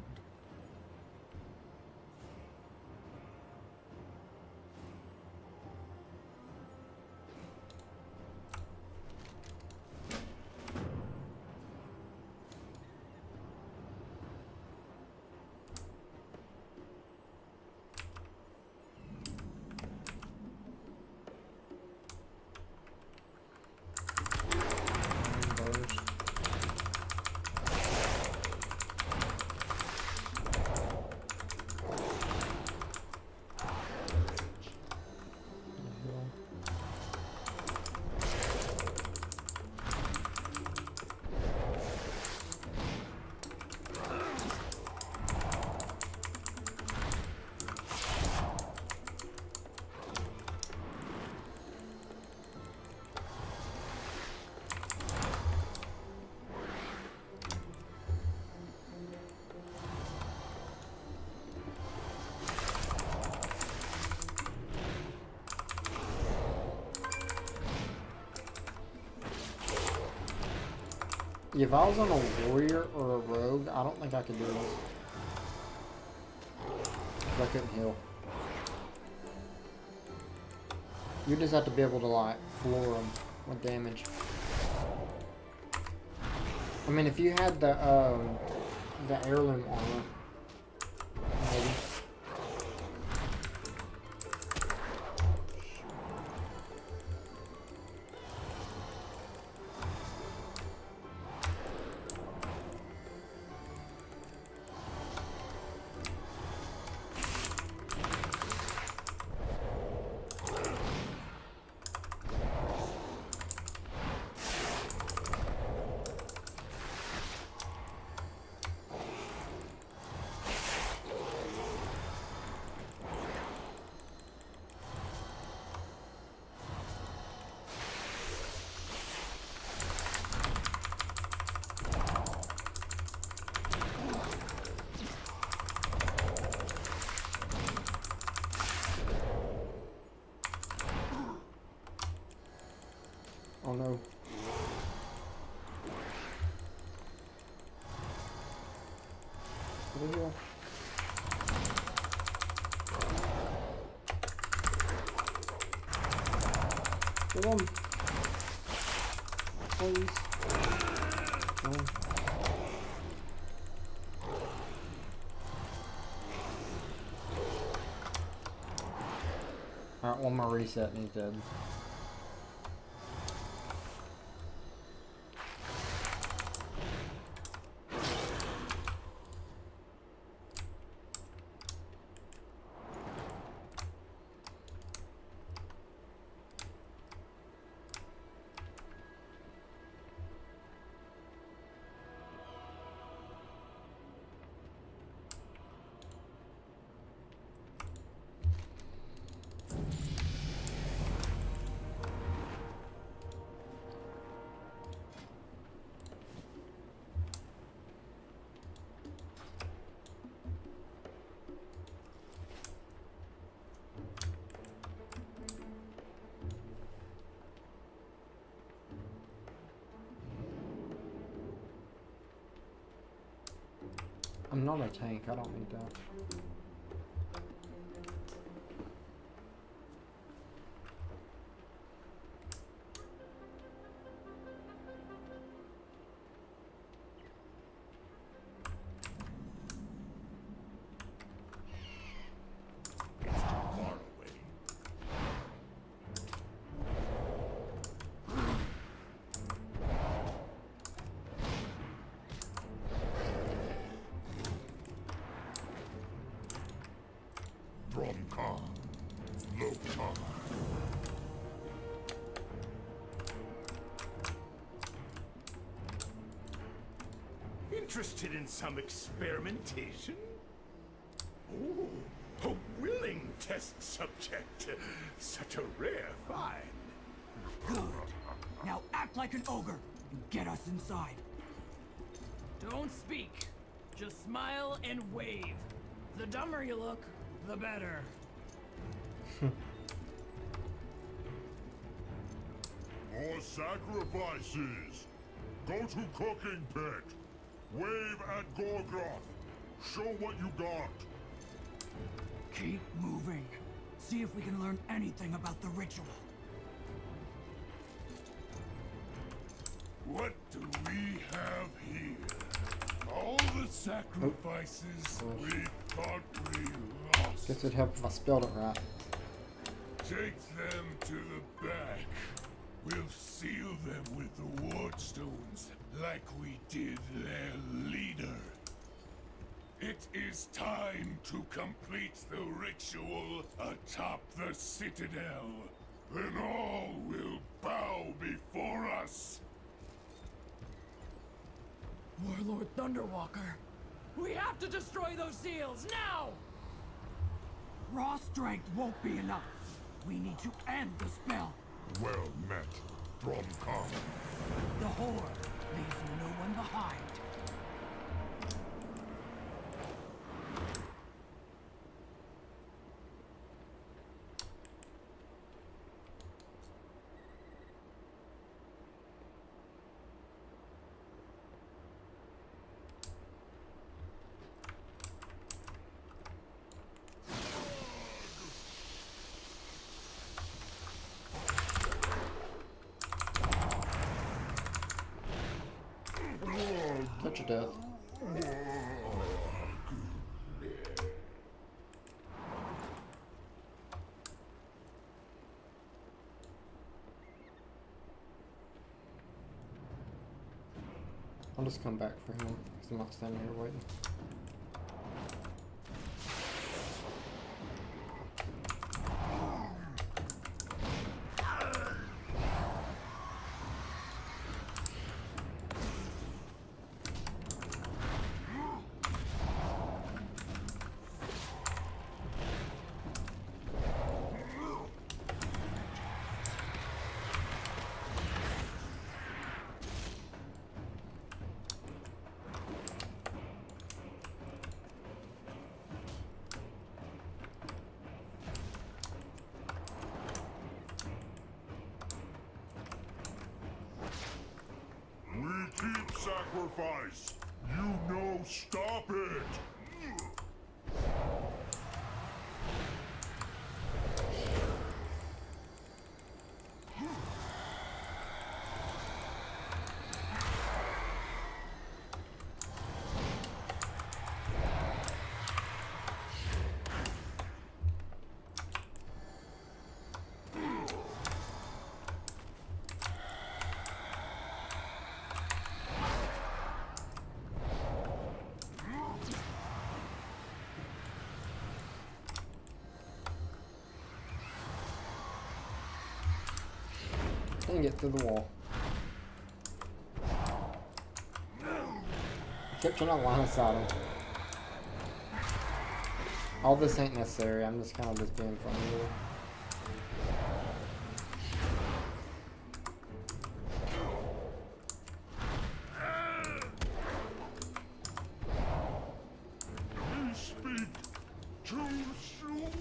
A: If I was on a warrior or a rogue, I don't think I could do this. 'Cause I couldn't heal. You just have to be able to like floor them with damage. I mean, if you had the heirloom armor, maybe. Oh no. Over here. Get him. Please. No. Alright, one more reset and he's dead. I'm not a tank, I don't need that.
G: Interested in some experimentation? Oh, a willing test subject. Such a rare find.
E: Good. Now act like an ogre and get us inside. Don't speak. Just smile and wave. The dumber you look, the better.
C: More sacrifices! Go to cooking pit! Wave at Warcraft! Show what you got!
E: Keep moving. See if we can learn anything about the ritual.
C: What do we have here? All the sacrifices we thought we lost.
A: Guess it'd help if I spelled it right.
C: Take them to the back. We'll seal them with the wardstones, like we did their leader. It is time to complete the ritual atop the citadel. Then all will bow before us.
E: Warlord Thunderwalker, we have to destroy those seals now! Raw strength won't be enough. We need to end the spell.
C: Well met, Dromcom.
E: The Horde leaves no one behind.
A: Touch of death. I'll just come back for him because I'm not standing here waiting.
C: Keep sacrifice. You know, stop it.
A: And get through the wall. I kept trying to line us out. All this ain't necessary. I'm just kind of just being funny here.
C: You speak too soon.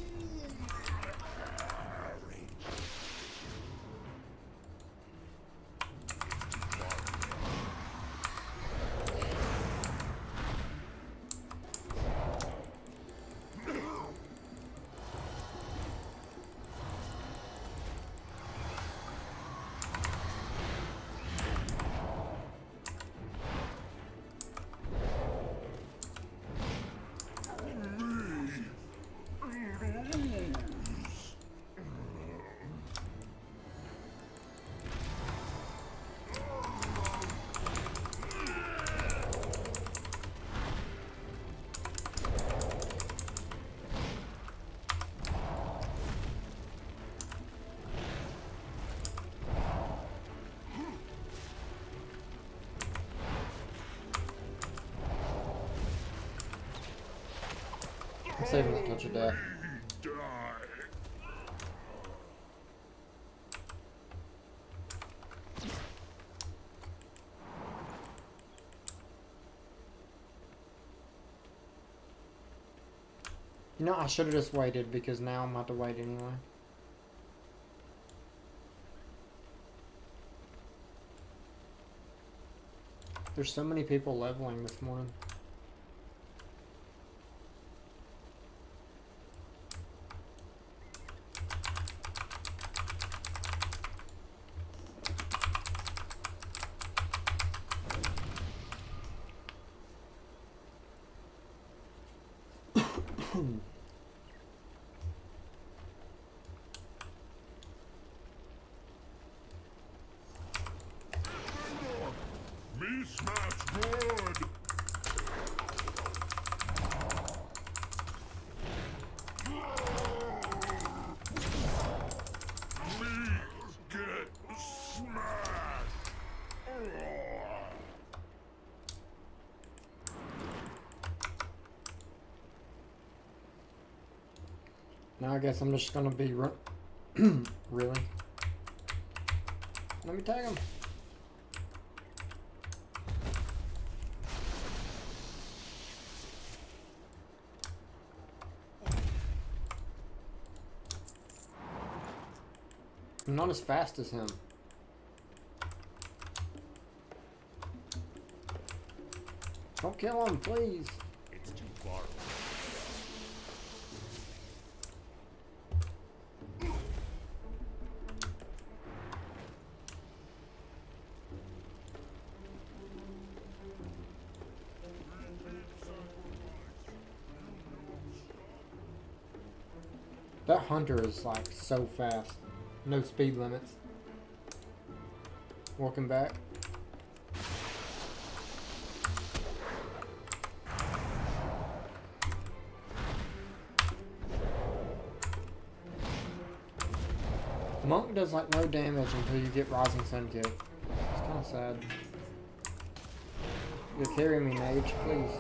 A: saving that touch of death.
C: Die.
A: You know, I should have just waited because now I'm about to wait anyway. There's so many people leveling this morning.
C: Me smash good. Me get smashed.
A: Now I guess I'm just gonna be really. Let me tag him. I'm not as fast as him. Don't kill him, please.
L: It's too far.
A: That hunter is like so fast. No speed limits. Welcome back. Monk does like no damage until you get Rising Sun kick. It's kind of sad. You'll carry me, mage, please.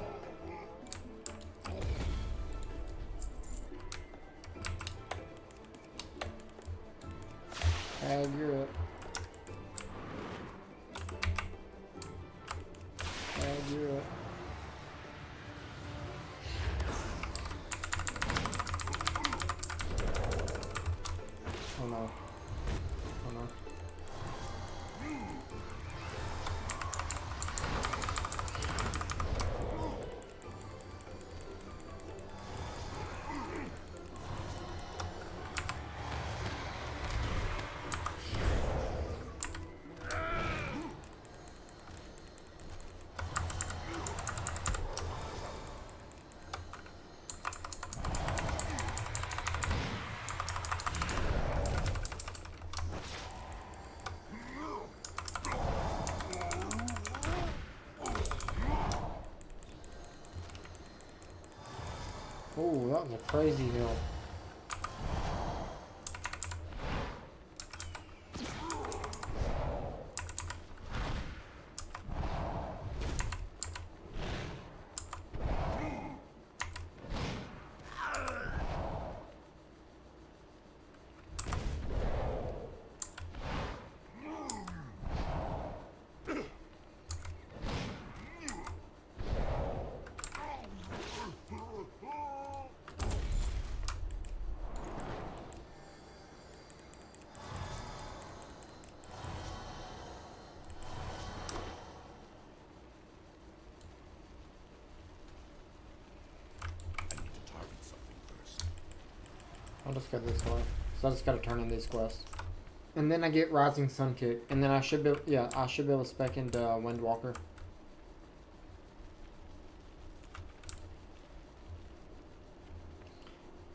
A: Tag, you're up. Tag, you're up. Oh no. Oh no. Oh, that was a crazy hill. I'll just go this way. So I just gotta turn in these quests. And then I get Rising Sun Kick. And then I should be, yeah, I should be able to spec into Windwalker.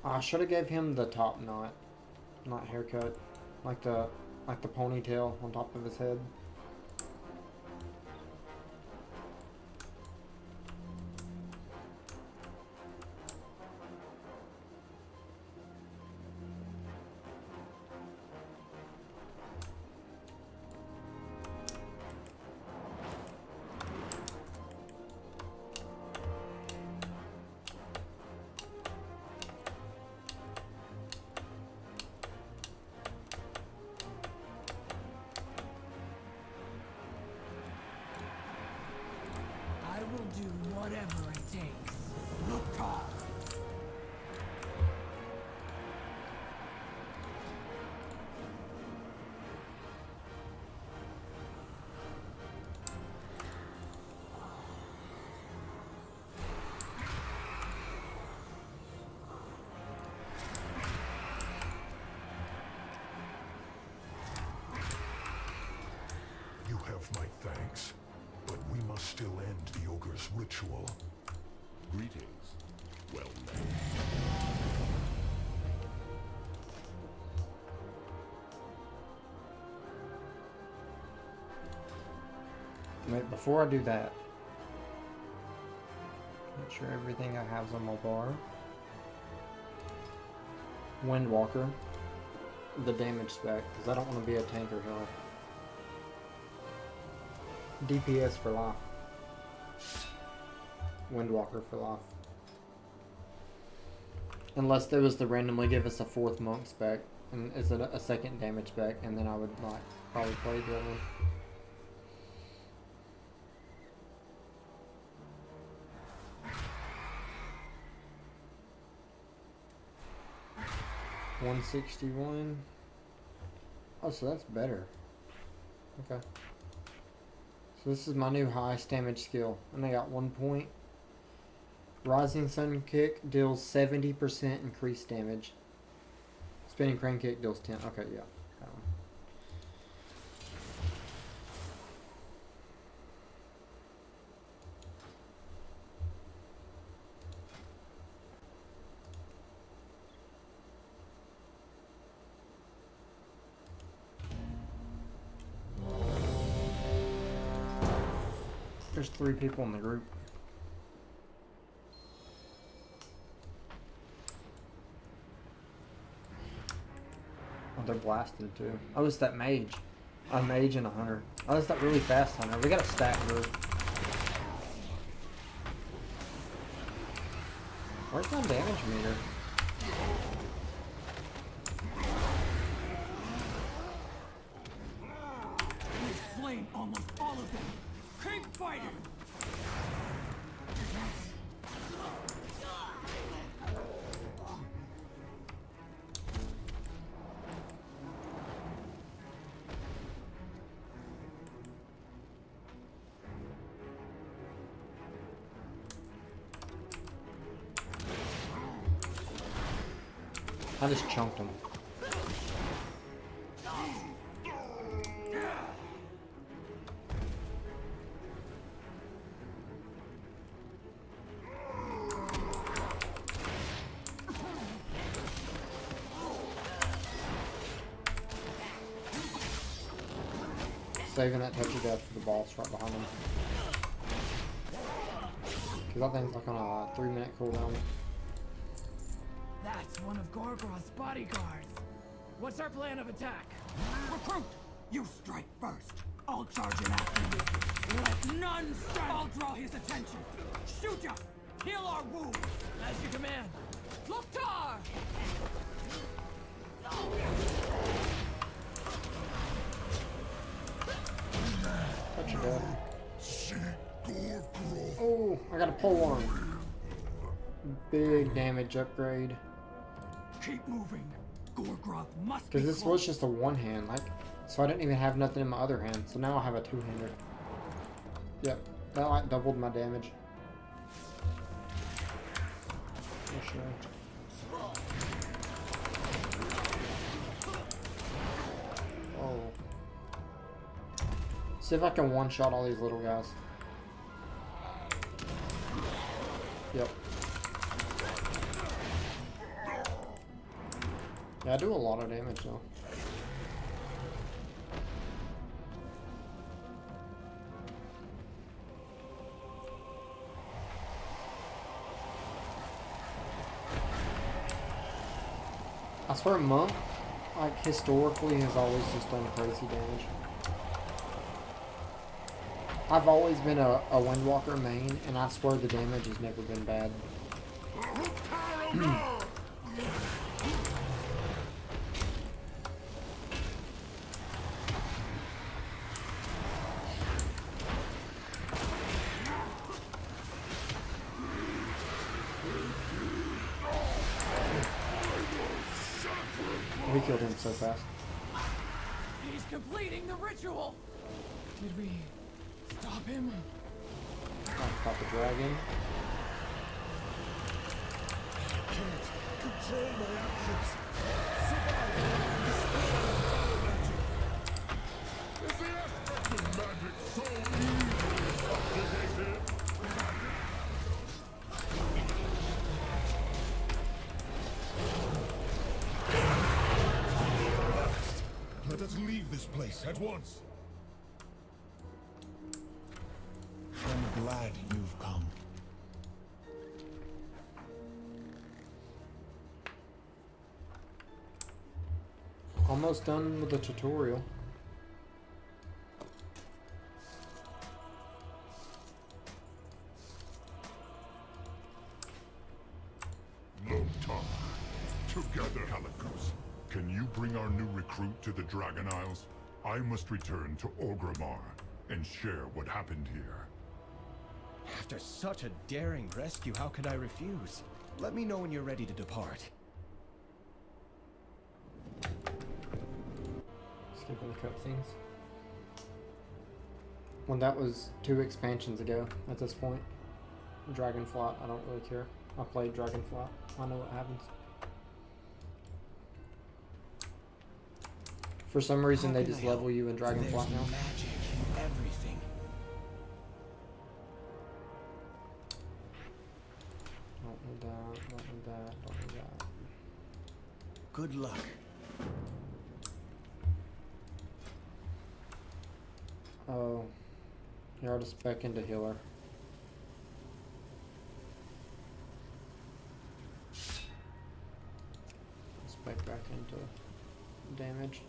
A: I should have gave him the top knot. Not haircut. Like the ponytail on top of his head.
C: must still end the ogre's ritual. Greetings. Well met.
A: Wait, before I do that, make sure everything I have is on my bar. Windwalker, the damage spec, because I don't want to be a tanker healer. DPS for life. Windwalker for life. Unless there was to randomly give us a 4th monk spec, and is it a 2nd damage spec, and then I would like probably play that one. $161. Oh, so that's better. Okay. So this is my new highest damage skill, and I got 1 point. Rising Sun Kick deals 70% increased damage. Spinning Crane Kick deals 10. Okay, yeah. That one. There's 3 people in the group. Oh, they're blasting too. Oh, it's that mage. A mage and a hunter. Oh, it's that really fast hunter. We got a stack group. Where's my damage meter?
E: We've slain almost all of them. Keep fighting!
A: I just chunked him. Saving that touch of death for the boss right behind him. Because that thing's like on a 3-minute cooldown.
E: That's one of Gorgroth's bodyguards. What's our plan of attack? Recruit! You strike first. I'll charge him after you. Let none strike! I'll draw his attention. Shoot ya! Heal our wounds! As you command. Loktar!
A: Touch of death. Oh, I got a pole arm. Big damage upgrade.
E: Keep moving. Gorgroth must be
A: Because this was just a one-hand, like, so I didn't even have nothing in my other hand. So now I have a 2-hander. Yep, that like doubled my damage. For sure. Oh. See if I can one-shot all these little guys. Yep. Yeah, I do a lot of damage though. I swear Monk, like, historically has always just done crazy damage. I've always been a Windwalker main, and I swear the damage has never been bad. We killed him so fast.
E: He's completing the ritual! Did we stop him?
A: I'll pop a dragon.
C: Can't control my actions. Is the aspect of magic so evil? leave this place at once.
F: I'm glad you've come.
A: Almost done with the tutorial.
C: Low tongue. Together, Calicos. Can you bring our new recruit to the Dragon Isles? I must return to Orgrimmar and share what happened here.
M: After such a daring rescue, how could I refuse? Let me know when you're ready to depart.
A: Skipping the cutscenes. When that was 2 expansions ago at this point. Dragonflight, I don't really care. I played Dragonflight. I know what happens. For some reason they just level you in Dragonflight now.
M: There's magic in everything.
A: Don't need that, don't need that, don't need that.
M: Good luck.
A: Oh, you're already spec into healer. Spec back into damage.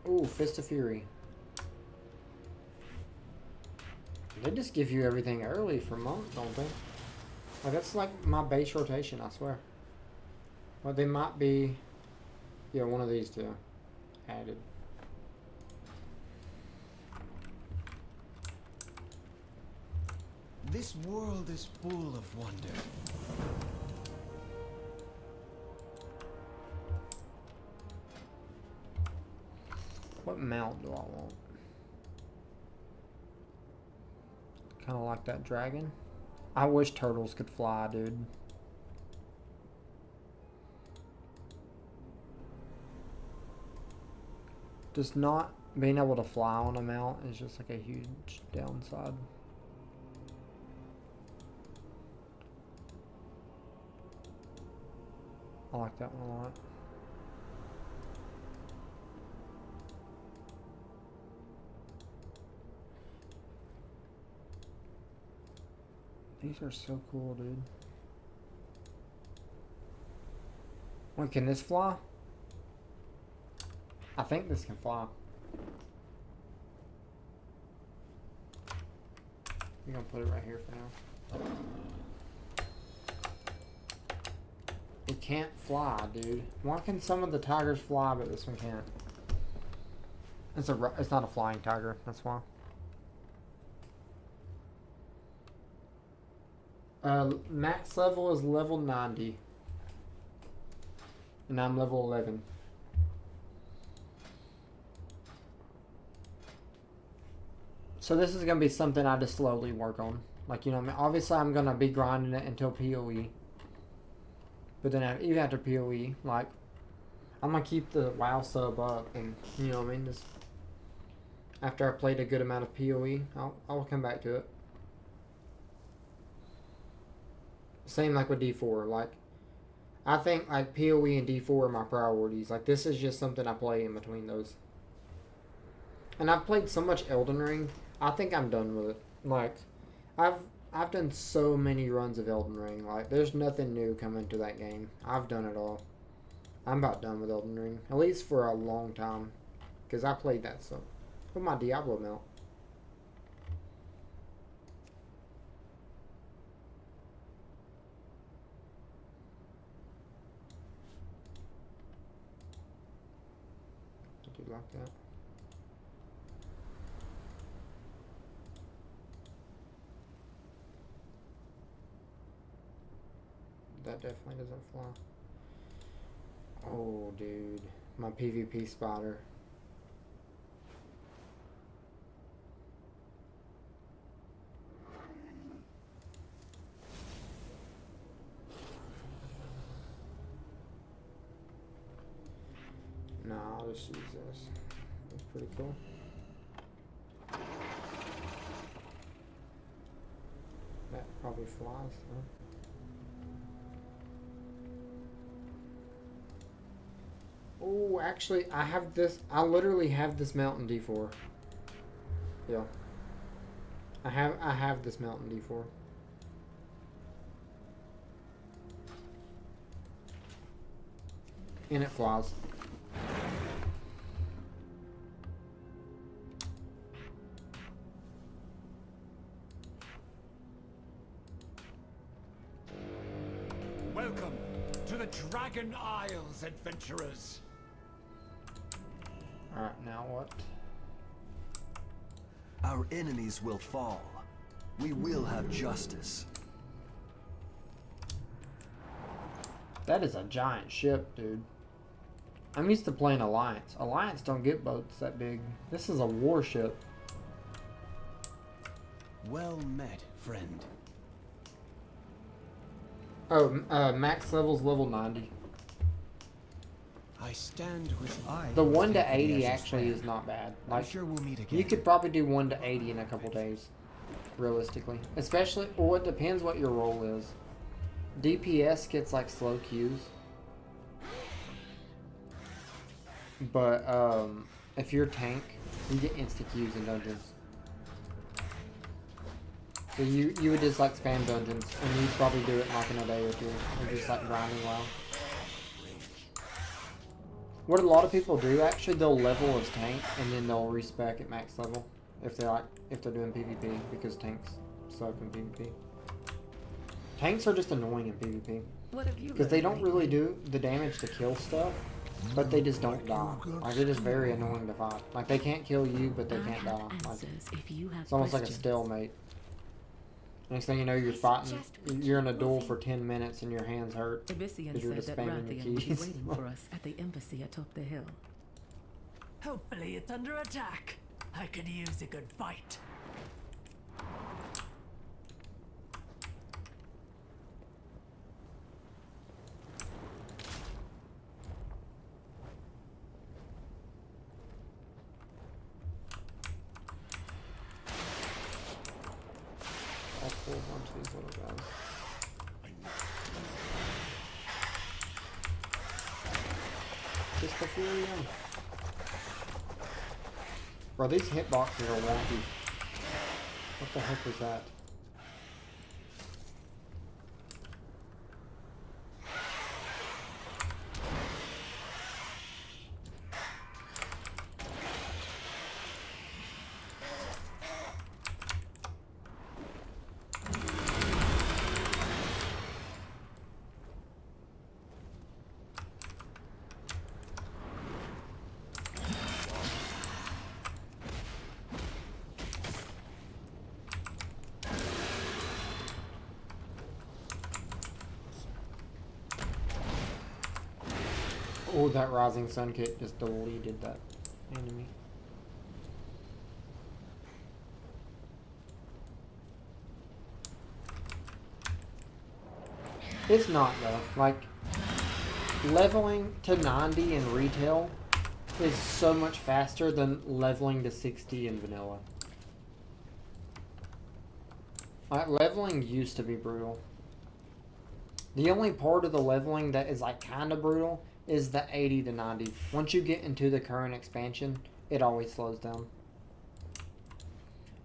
A: Ooh, Fist of Fury. They just give you everything early for months, don't they? Like, that's like my base rotation, I swear. Well, they might be... Yeah, one of these two added.
M: This world is full of wonder.
A: What mount do I want? Kind of like that dragon. I wish turtles could fly, dude. Just not being able to fly on a mount is just like a huge downside. I like that one a lot. These are so cool, dude. Wait, can this fly? I think this can fly. We're gonna put it right here for now. It can't fly, dude. Why can some of the tigers fly, but this one can't? It's not a flying tiger, that's why. Max level is level 90. And I'm level 11. So this is going to be something I just slowly work on. Like, you know, I mean, obviously I'm going to be grinding it until PoE. But then even after PoE, like, I'm going to keep the WoW sub up. And, you know what I mean? Just after I played a good amount of PoE, I'll come back to it. Same like with D4. Like, I think like PoE and D4 are my priorities. Like, this is just something I play in between those. And I've played so much Elden Ring. I think I'm done with it. Like, I've done so many runs of Elden Ring. Like, there's nothing new coming to that game. I've done it all. I'm about done with Elden Ring. At least for a long time. Because I played that stuff. With my Diablo mount. I do like that. That definitely doesn't fly. Oh, dude. My PvP spotter. Nah, I'll just use this. That's pretty cool. That probably flies, huh? Oh, actually, I have this. I literally have this mount in D4. Yeah. I have this mount in D4. And it flies.
N: Welcome to the Dragon Isles, adventurers.
A: Alright, now what?
O: Our enemies will fall. We will have justice.
A: That is a giant ship, dude. I'm used to playing Alliance. Alliance don't get boats that big. This is a warship.
M: Well met, friend.
A: Oh, max level's level 90.
M: I stand with
A: The 1 to 80 actually is not bad. Like,
M: I'm sure we'll meet again.
A: you could probably do 1 to 80 in a couple days, realistically. Especially, or it depends what your role is. DPS gets like slow queues, but if you're tank, you get insta queues in dungeons. So you would just like spam dungeons, and you'd probably do it like in a day or two, or just like grinding WoW. What a lot of people do actually, they'll level as tank and then they'll respec at max level if they're doing PvP, because tanks suck in PvP. Tanks are just annoying in PvP because they don't really do the damage to kill stuff, but they just don't die. Like, they're just very annoying to fight. Like, they can't kill you, but they can't die. Like, it's almost like a stalemate. Next thing you know, you're fighting. You're in a duel for 10 minutes and your hands hurt because you're just spamming your keys.
J: Waiting for us at the embassy atop the hill.
E: Hopefully it's under attack. I could use a good fight.
A: I'll pull a bunch of these little guys. Just the Fury. Bro, these hitboxes are wonky. What the heck was that? Oh, that Rising Sun kit just deleted that enemy. It's not though. Like, leveling to 90 in retail is so much faster than leveling to 60 in vanilla. Like, leveling used to be brutal. The only part of the leveling that is like kind of brutal is the 80 to 90. Once you get into the current expansion, it always slows down.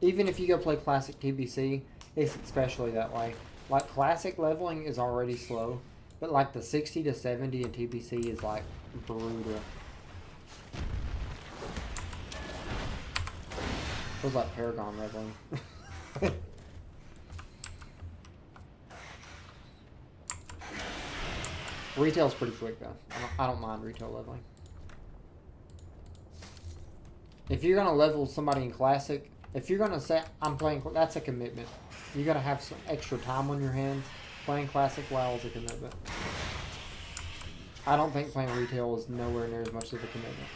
A: Even if you go play classic TBC, it's especially that way. Like, classic leveling is already slow, but like the 60 to 70 in TBC is like brutal. Feels like Paragon leveling. Retail's pretty quick though. I don't mind retail leveling. If you're gonna level somebody in classic, if you're gonna say I'm playing, that's a commitment. You gotta have some extra time on your hands. Playing classic WoW is a commitment. I don't think playing retail is nowhere near as much of a commitment,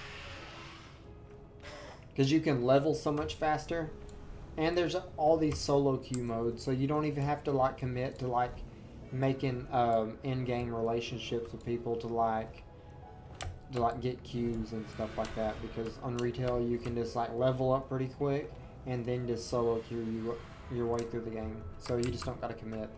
A: because you can level so much faster, and there's all these solo queue modes, so you don't even have to like commit to like making in-game relationships with people to get queues and stuff like that, because on retail you can just like level up pretty quick and then just solo queue your way through the game, so you just don't gotta commit.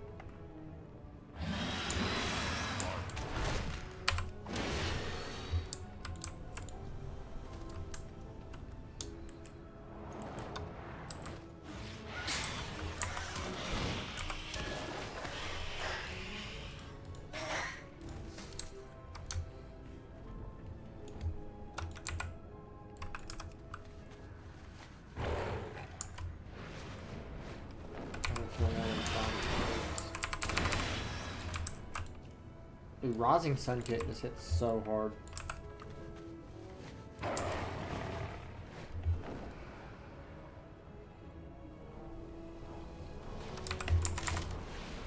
A: Dude, Rising Sun Kit just hits so hard.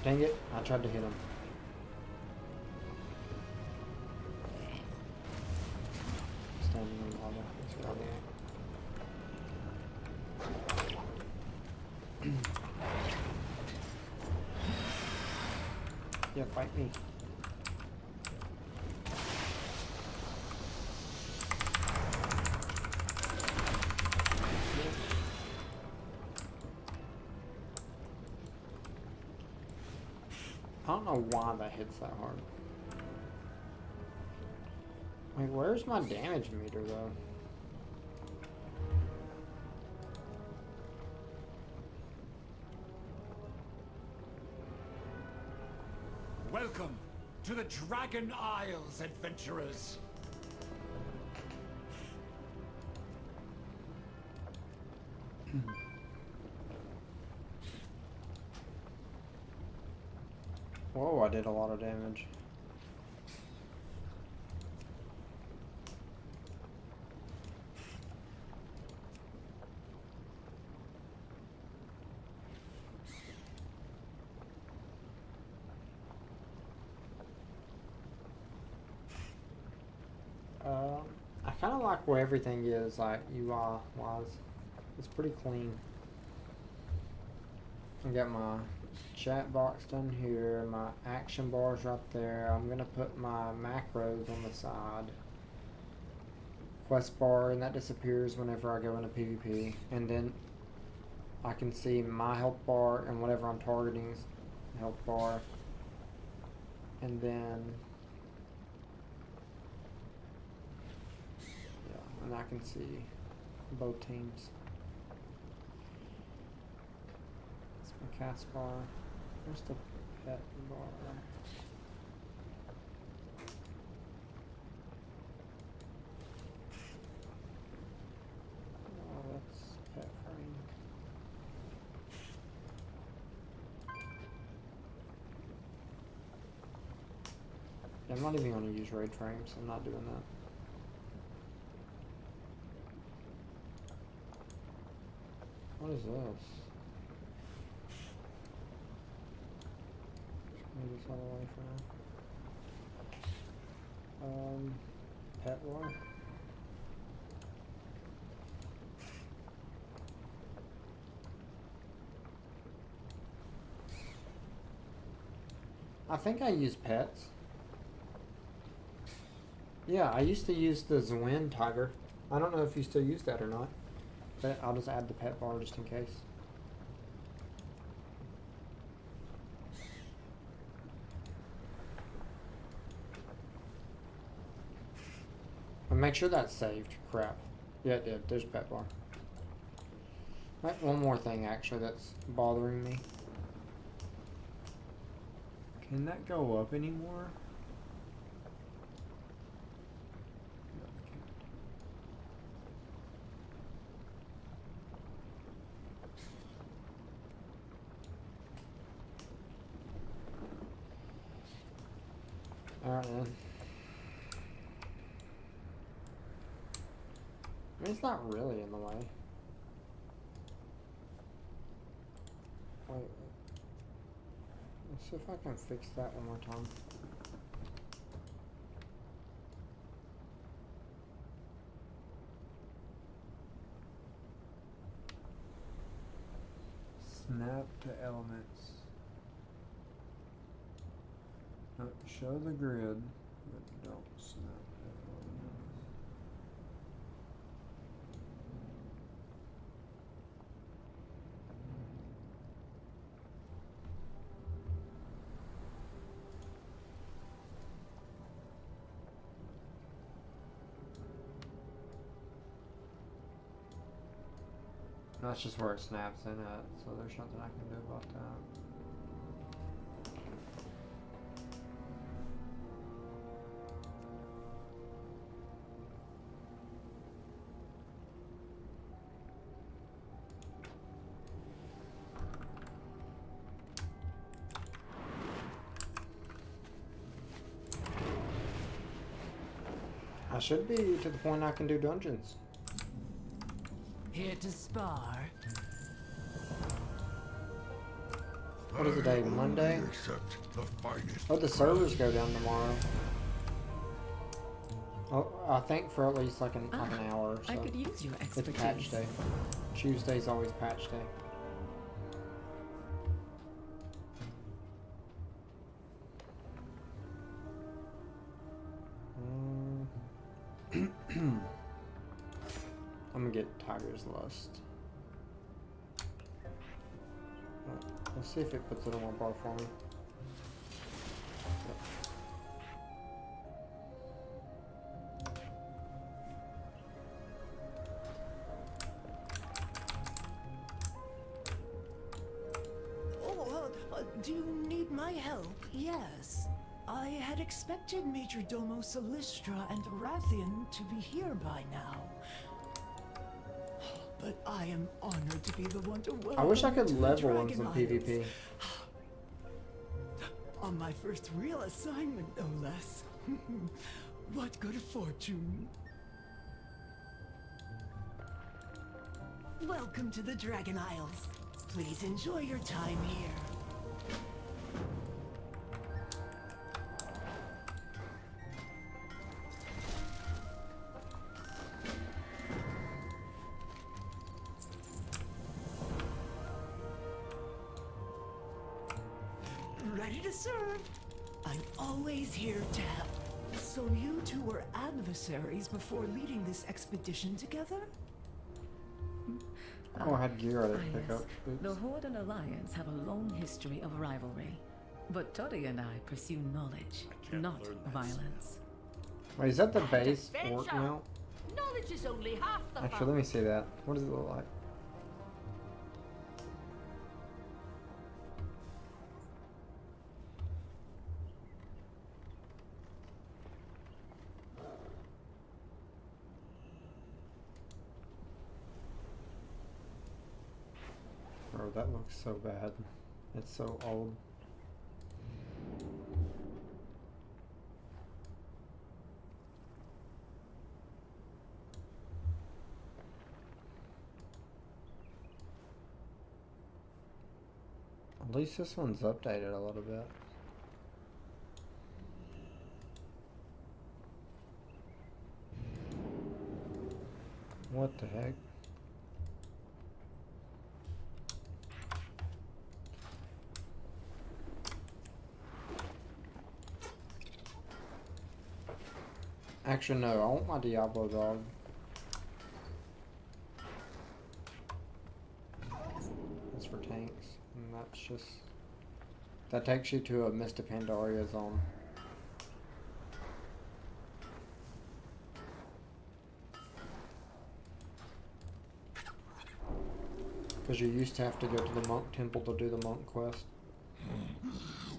A: Dang it, I tried to hit him. Standing in the lava. Let's get out of here. Yeah, fight me. I don't know why that hits that hard. Like, where's my damage meter, though?
N: Welcome to the Dragon Isles, adventurers.
A: Whoa, I did a lot of damage. I kind of like where everything is, like UI wise. It's pretty clean. I got my chat box done here, my action bars right there. I'm gonna put my macros on the side. Quest bar, and that disappears whenever I go into PvP. And then I can see my health bar and whatever I'm targeting's health bar. And then yeah, and I can see both teams. That's my cast bar. Where's the pet bar? Oh, that's pet frame. Yeah, I'm not even going to use raid frames. I'm not doing that. What is this? Move this all the way for now. Pet war. I think I use pets. Yeah, I used to use the Zwin tiger. I don't know if you still use that or not, but I'll just add the pet bar just in case. And make sure that's saved. Crap. Yeah, it did. There's pet bar. Right, one more thing actually that's bothering me. Can that go up anymore? Alright then. I mean, it's not really in the way. Wait. Let's see if I can fix that one more time. Snap to elements. Show the grid, but don't snap to elements. That's just where it snaps in at, so there's nothing I can do about that. I should be to the point I can do dungeons.
E: Here to spar.
A: What is the day? Monday? Oh, the servers go down tomorrow. Oh, I think for at least like an hour or so.
P: I could use your expertise.
A: It's patch day. Tuesday's always patch day. I'm gonna get Tiger's Lust. Let's see if it puts it on my bar for me.
E: Do you need my help? Yes. I had expected Major Domo Solistra and Rathian to be here by now. But I am honored to be the one to welcome
A: I wish I could
E: you to
A: level
E: the
A: in some
E: Dragon Isles.
A: PvP.
E: On my first real assignment, no less. What good fortune. Welcome to the Dragon Isles. Please enjoy your time here. Ready to serve. I'm always here to help. So you two were adversaries before leading this expedition together?
A: Oh, I had gear I didn't pick
P: yes.
A: up. Oops.
P: The Horde and Alliance have a long history of rivalry. But Tori and I pursue knowledge, not violence.
A: Wait, is that the base orc mount?
J: Knowledge is only half the
A: Actually, let me see that. What does it look like? Bro, that looks so bad. It's so old. At least this one's updated a little bit. What the heck? Actually, no, I want my Diablo dog. That's for tanks, and that's just... That takes you to a Mr. Pandaria zone. Because you used to have to go to the monk temple to do the monk quest.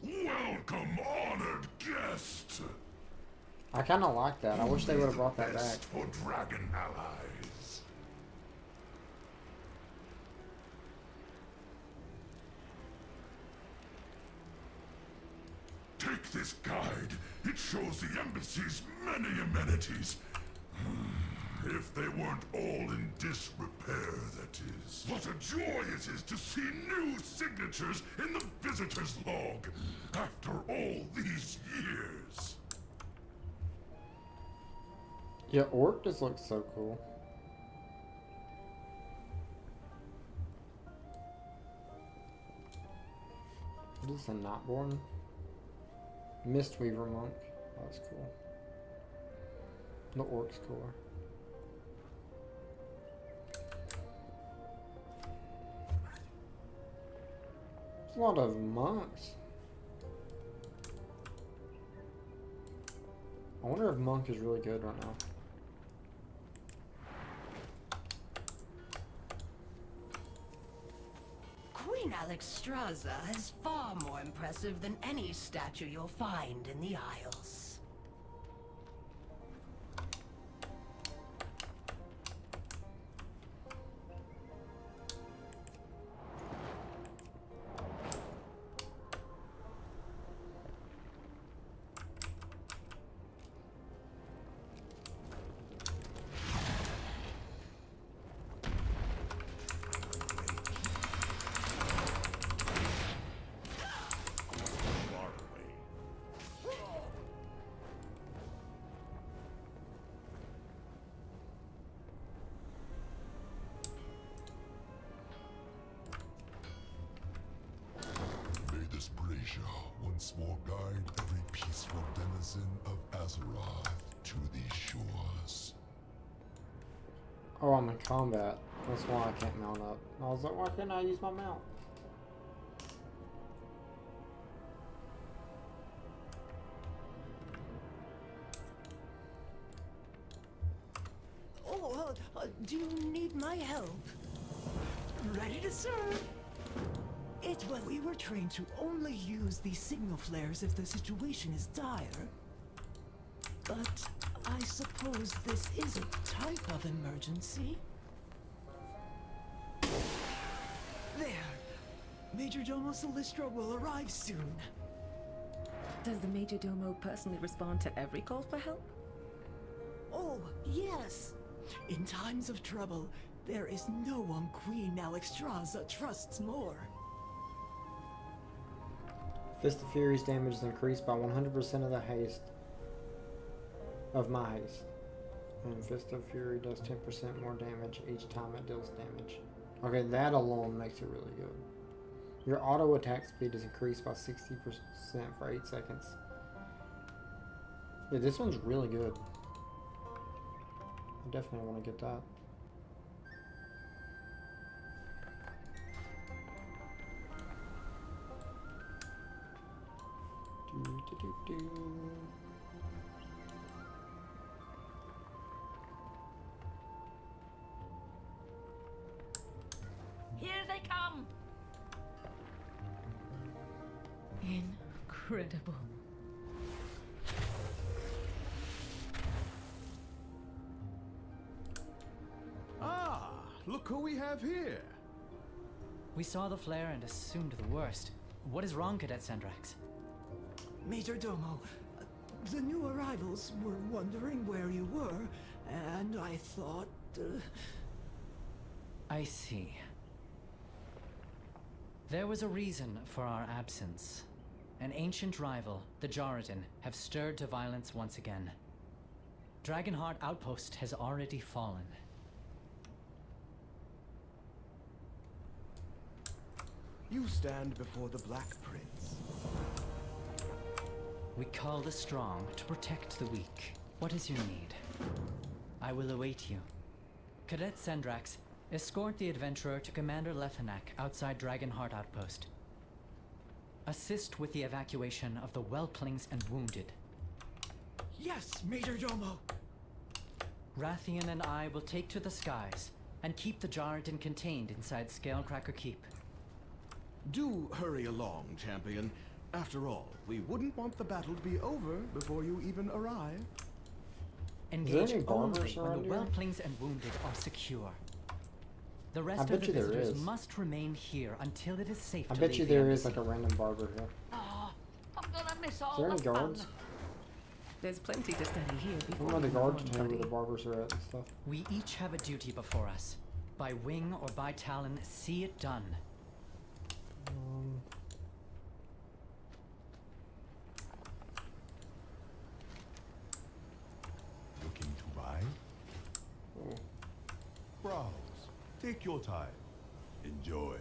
C: Welcome, honored guest.
A: I kind of like that. I wish they would have brought that back.
C: For dragon allies. Take this guide. It shows the embassy's many amenities. If they weren't all in disrepair, that is. What a joy it is to see new signatures in the visitor's log after all these years.
A: Yeah, Orc just looks so cool. What is a Nightborn? Mistweaver monk. Oh, that's cool. The Orc's cooler. There's a lot of monks. I wonder if monk is really good right now.
E: Queen Alexstrasza is far more impressive than any statue you'll find in the Isles.
A: Oh, I'm in combat. That's why I can't mount up. I was like, why couldn't I use my mount?
E: Oh, do you need my help? Ready to serve. It's when we were trained to only use the signal flares if the situation is dire. But I suppose this is a type of emergency. There. Major Domo Silistra will arrive soon.
P: Does the Major Domo personally respond to every call for help?
E: Oh, yes. In times of trouble, there is no one Queen Alexstrasza trusts more.
A: Fist of Fury's damage is increased by 100% of the haste of my haste. And Fist of Fury does 10% more damage each time it deals damage. Okay, that alone makes it really good. Your auto attack speed is increased by 60% for 8 seconds. Yeah, this one's really good. I definitely want to get that.
J: Here they come!
P: Incredible.
F: Ah, look who we have here.
Q: We saw the flare and assumed the worst. What is wrong, Cadet Sandrax?
E: Major Domo, the new arrivals were wondering where you were, and I thought...
Q: I see. There was a reason for our absence. An ancient rival, the Jarradin, have stirred to violence once again. Dragonheart Outpost has already fallen.
M: You stand before the Black Prince.
Q: We call the strong to protect the weak. What is your need? I will await you. Cadet Sandrax, escort the adventurer to Commander Lethanak outside Dragonheart Outpost. Assist with the evacuation of the whelplings and wounded.
E: Yes, Major Domo!
Q: Rathian and I will take to the skies and keep the Jarradin contained inside Scalecracker Keep.
F: Do hurry along, champion. After all, we wouldn't want the battle to be over before you even arrive.
Q: Engage only when the whelplings and wounded are secure. The rest of the visitors must remain here until it is safe to leave.
A: I bet you there is like a random barber here.
J: Oh, I'm gonna miss all
A: Is there any
J: the
A: guards?
J: fun.
P: There's plenty to study here
A: I
P: before
A: don't know the guards
P: you
A: tell me where the barbers are at and stuff.
Q: We each have a duty before us. By wing or by talon, see it done.
C: Looking to buy?
L: Browse. Take your time. Enjoy.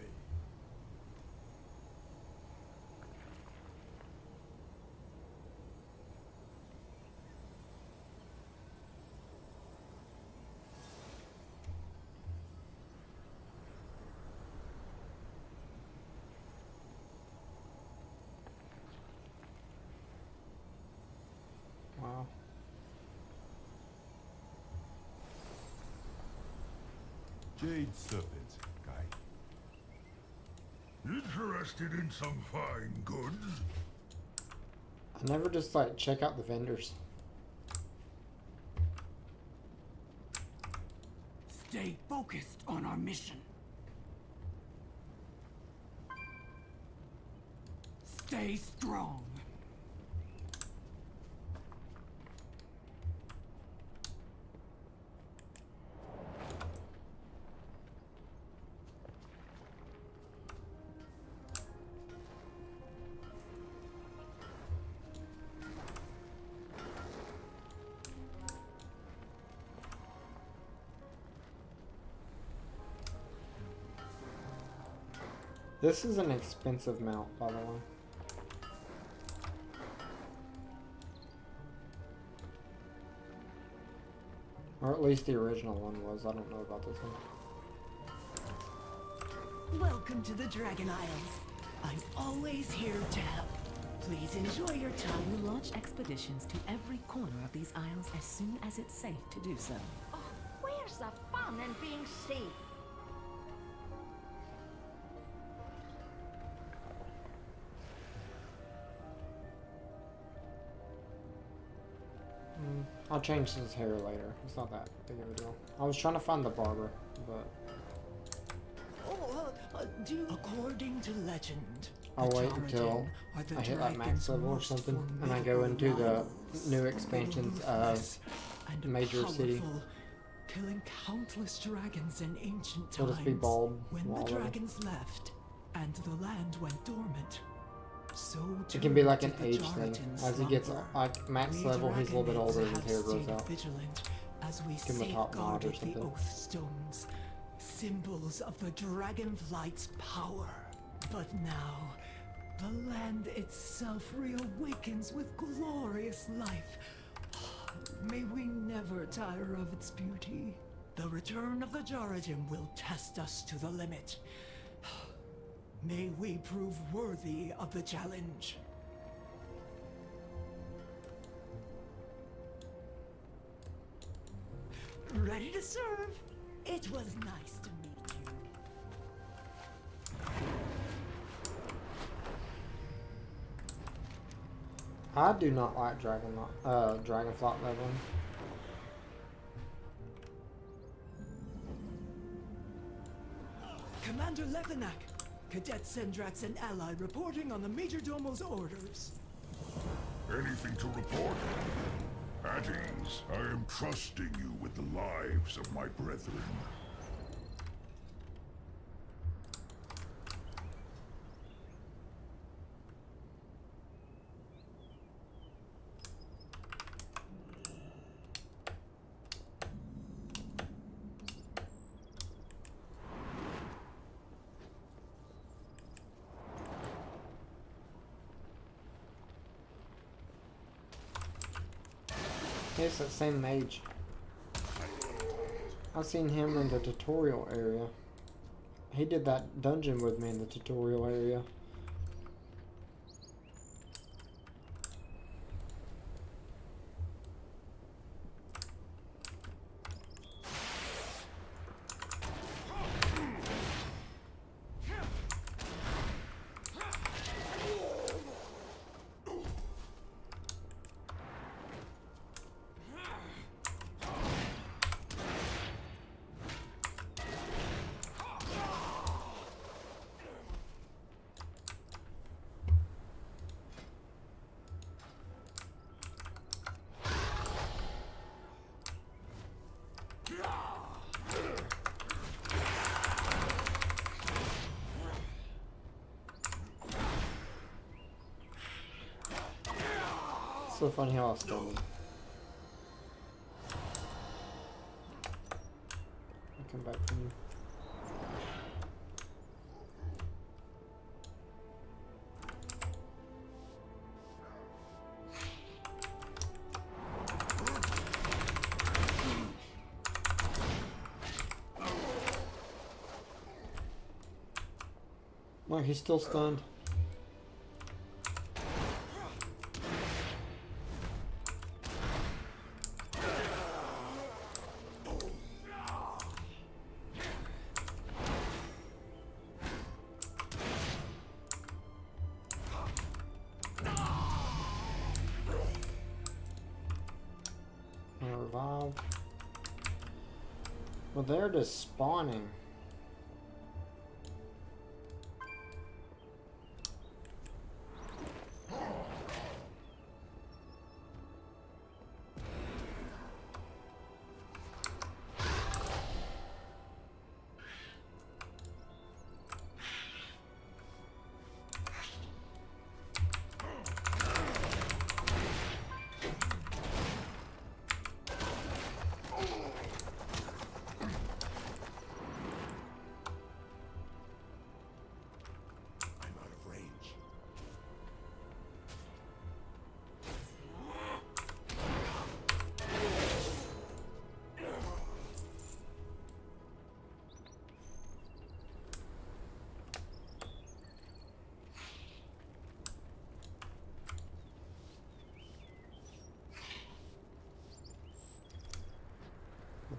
A: Wow.
L: Jade Serpent, guy.
C: Interested in some fine goods?
A: I never just like check out the vendors.
E: Stay focused on our mission. Stay strong.
A: This is an expensive mount, by the way. Or at least the original one was. I don't know about this one.
E: Welcome to the Dragon Isles. I'm always here to help. Please enjoy your time.
P: We launch expeditions to every corner of these isles as soon as it's safe to do so.
R: Oh, where's the fun in being safe?
A: I'll change his hair later. It's not that big of a deal. I was trying to find the barber, but...
E: According to legend,
A: I'll wait until I hit that max level or something, and I go into the new expansions of Major City.
E: Killing countless dragons in ancient times.
A: It'll just be bald.
E: When the dragons left, and the land went dormant. So
A: it can be like an age thing. As he gets like max level, he's a little bit older and his hair grows out.
E: As we
A: Give him a top knot or
E: safeguarded the
A: something.
E: Oath Stones, symbols of the Dragonflight's power. But now, the land itself reawakens with glorious life. May we never tire of its beauty. The return of the Jaradim will test us to the limit. May we prove worthy of the challenge. Ready to serve? It was nice to meet you.
A: I do not like Dragonflight leveling.
E: Commander Lethenak, Cadet Sendrax and ally reporting on the Majordomo's orders.
C: Anything to report? At ease, I am trusting you with the lives of my brethren.
A: It's that same mage. I've seen him in the tutorial area. He did that dungeon with me in the tutorial area. So funny how I stumbled. I'll come back from you. Well, he's still stunned. Revive. Well, they're just spawning.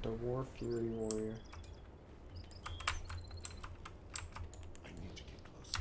A: With the War Fury Warrior.
F: I need to get closer.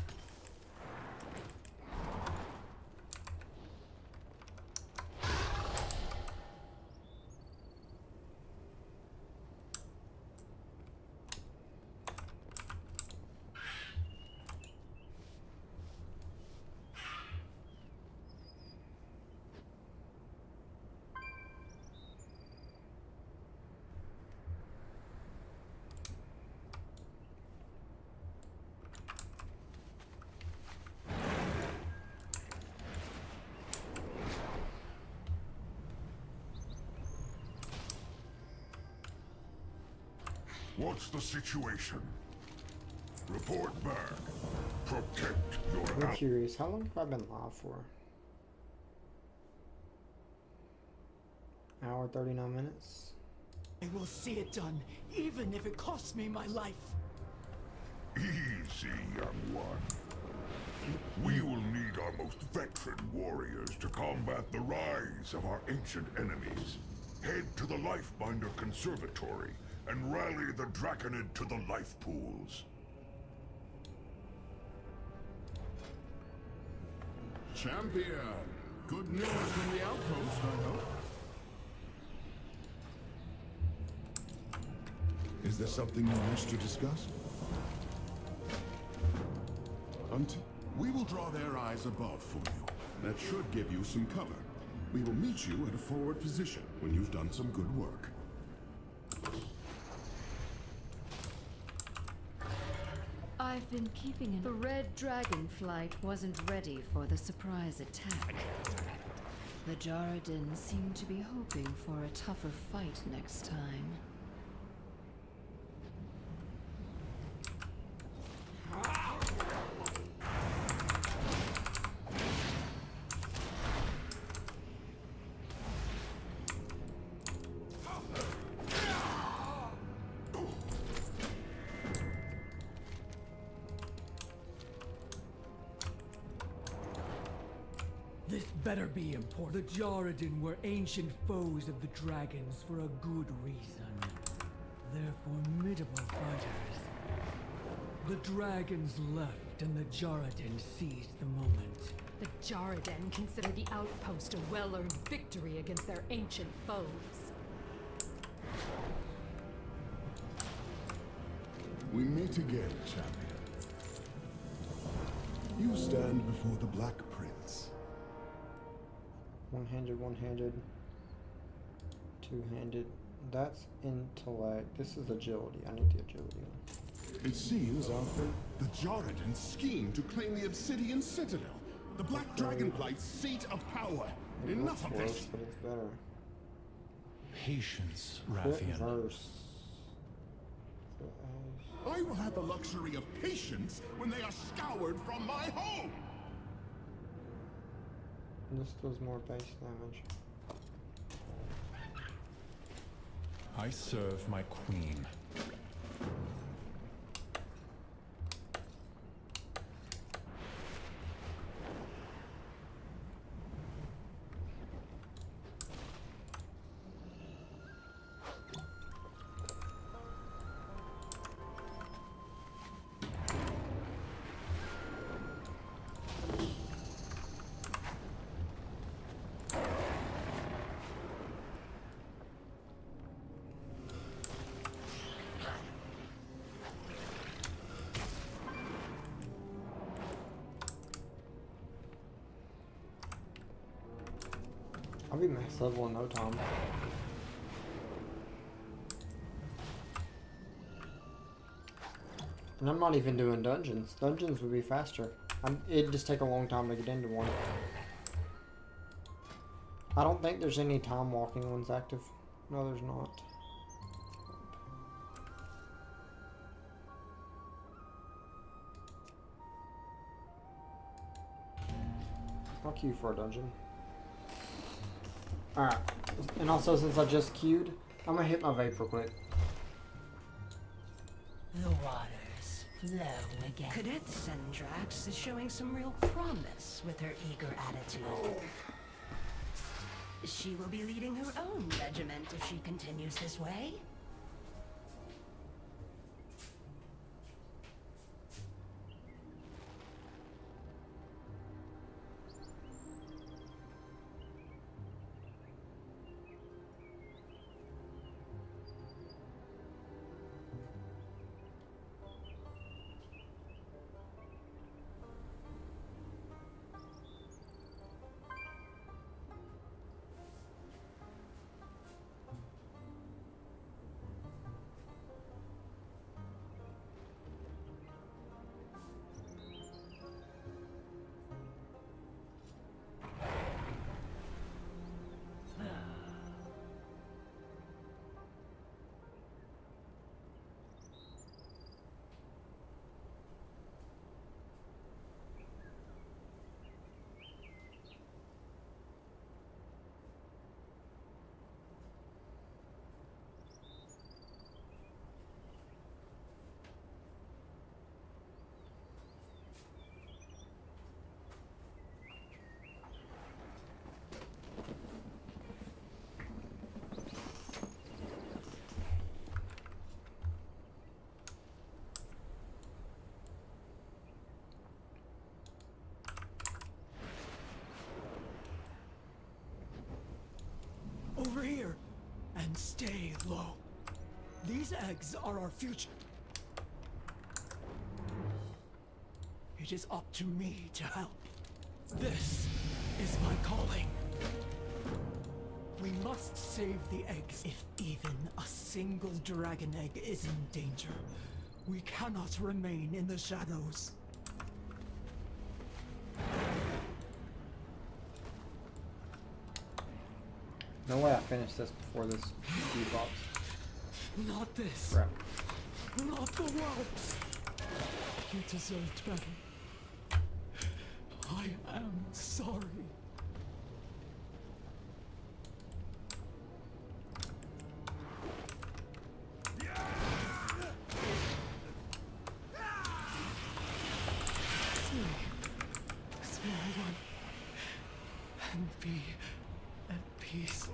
C: What's the situation? Report back. Protect your
A: I'm
C: house.
A: curious, how long have I been live for? Hour 39 minutes?
E: I will see it done, even if it costs me my life.
C: Easy, young one. We will need our most veteran warriors to combat the rise of our ancient enemies. Head to the Lifebinder Conservatory and rally the Draconid to the life pools.
F: Champion! Good news from the outpost, I hope. Is there something you wish to discuss? We will draw their eyes above for you. That should give you some cover. We will meet you at a forward position when you've done some good work.
P: I've been keeping in. The Red Dragon flight wasn't ready for the surprise attack. The Jaredin seem to be hoping for a tougher fight next time.
E: This better be important. The Jaredin were ancient foes of the dragons for a good reason. They're formidable fighters. The dragons left and the Jaredin seized the moment.
S: The Jaredin consider the outpost a well-earned victory against their ancient foes.
F: We meet again, champion. You stand before the Black Prince.
A: One-handed, one-handed, two-handed. That's intellect. This is agility. I need the agility one.
F: It seems after the Jaredin scheme to claim the Obsidian Citadel, the Black Dragonflight's seat of power. Enough of this.
A: But it's better.
L: Patience,
A: Crit
L: Rathian.
A: verse.
F: I will have the luxury of patience when they are scoured from my home.
A: This does more base damage.
L: I serve my queen.
A: I'll be max level in no time. And I'm not even doing dungeons. Dungeons would be faster. It'd just take a long time to get into one. I don't think there's any time walking ones active. No, there's not. I'll queue for a dungeon. Alright. And also, since I just queued, I'm gonna hit my vape real quick.
R: The waters flow again. Cadet Sendrax is showing some real promise with her eager attitude. She will be leading her own regiment if she continues this way.
E: stay low. These eggs are our future. It is up to me to help. This is my calling. We must save the eggs. If even a single dragon egg is in danger, we cannot remain in the shadows.
A: No way I finished this before this box.
E: Not this.
A: Crap.
E: Not the world. You deserved better. I am sorry. Small one, and be at peace.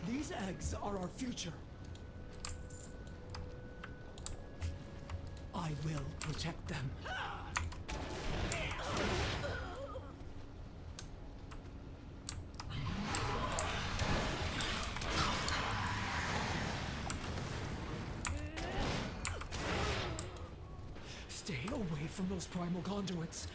E: These eggs are our future. I will protect them. Stay away from those primal conduits.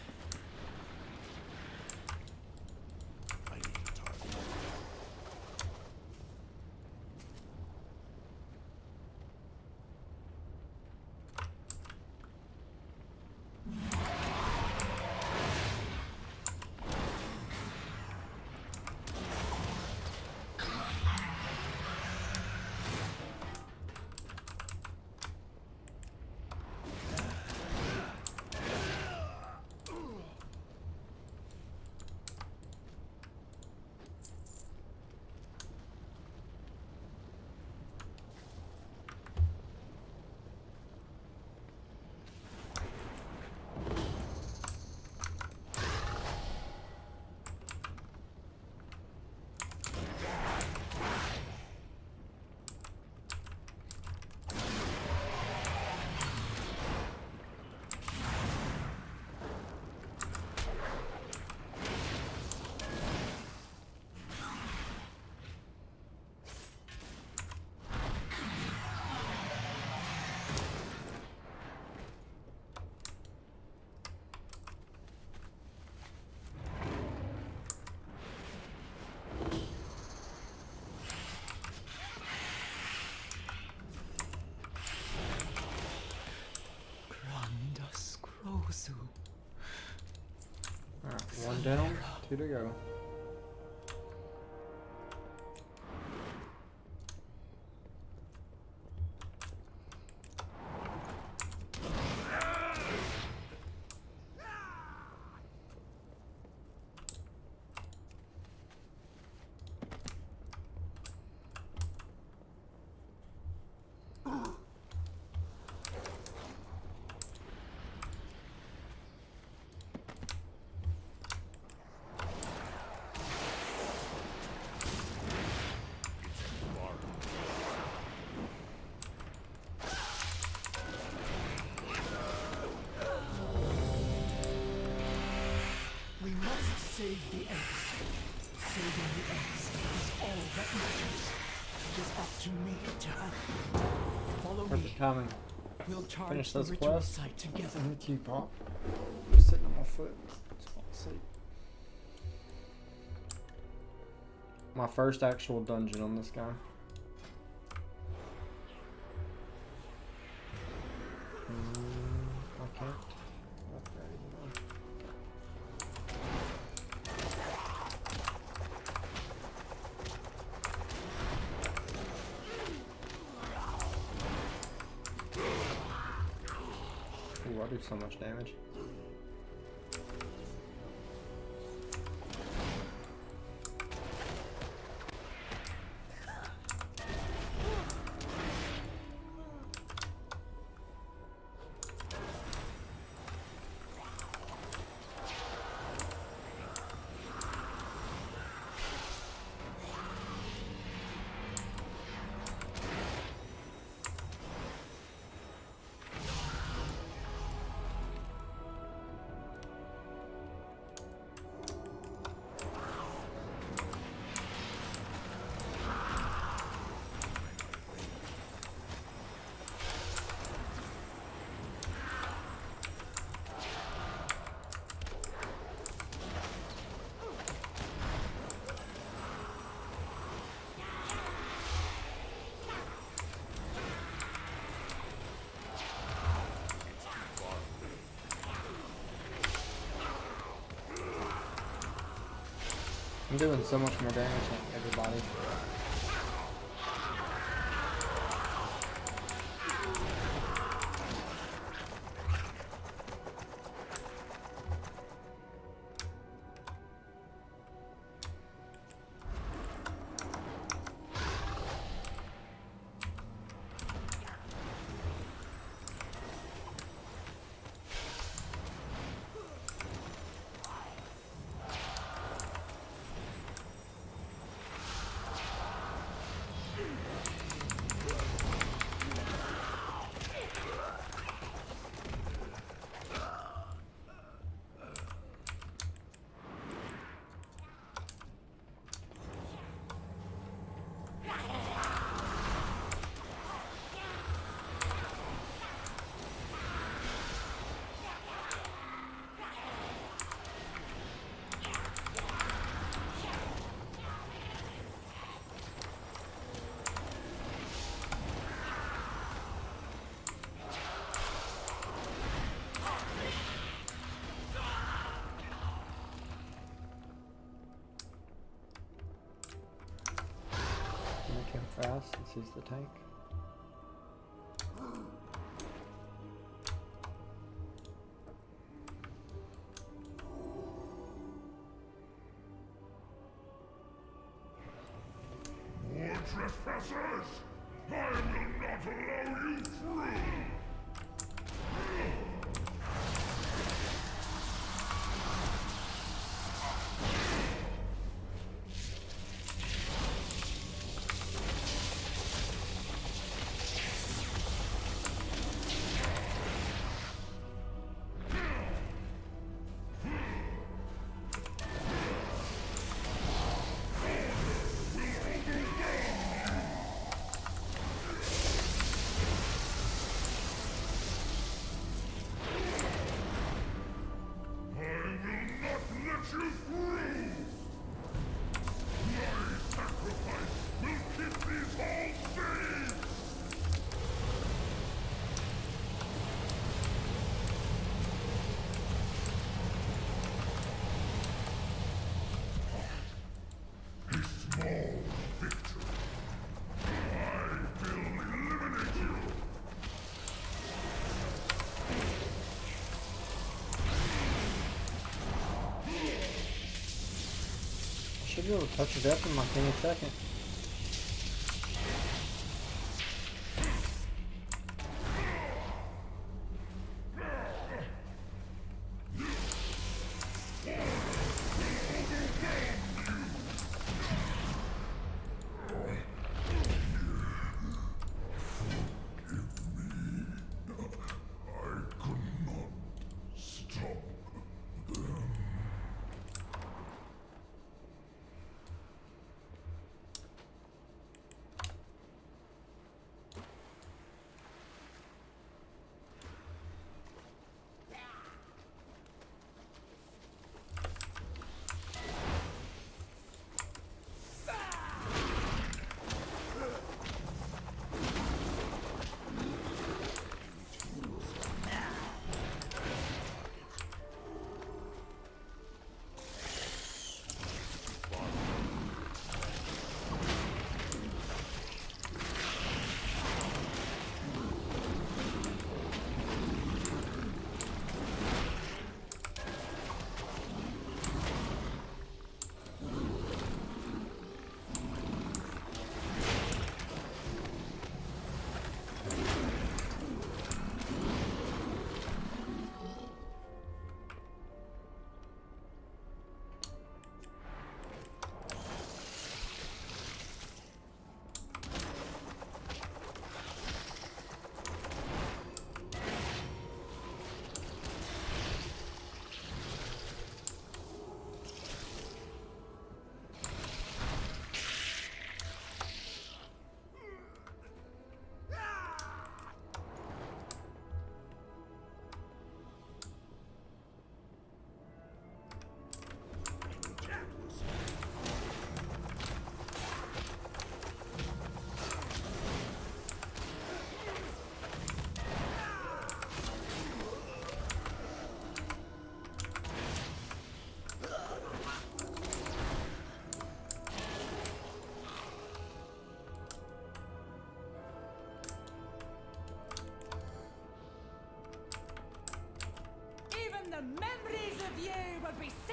A: Alright, one down, two to go.
E: Save the eggs. Saving the eggs is all that matters. It is up to me to help. Follow me.
A: Perfect timing.
E: We'll charge
A: Finish
E: the
A: those
E: ritual
A: quests.
E: site together.
A: And the key pop. Just sitting on my foot. Just fall asleep. My first actual dungeon on this guy. I can't. Ooh, I do so much damage. I'm doing so much more damage than everybody. Make him fast since he's the tank.
C: More trespassers! I will not allow you through!
A: Should be able to touch it up in like any second.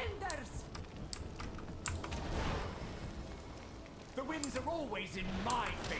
E: cinders!
N: The winds are always in my favor.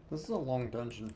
A: This is a long dungeon.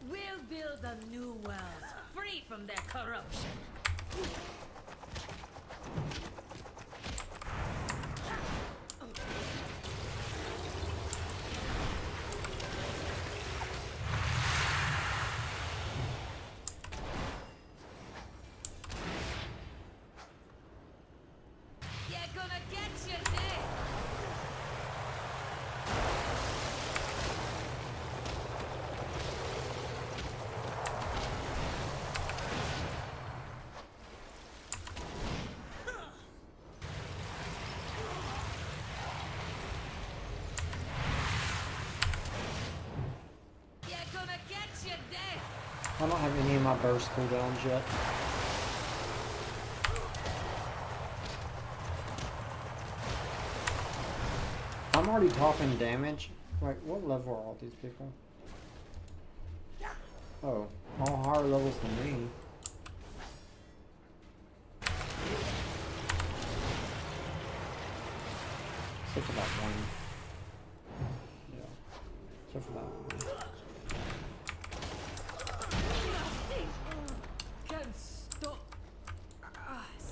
R: We'll build a new world, free from their corruption. You're gonna get your day.
A: I don't have any of my burst cooldowns yet. I'm already popping damage. Like, what level are all these people? Oh, all higher levels than me. Except for that one. Yeah. Except for that one.
S: Can't stop us.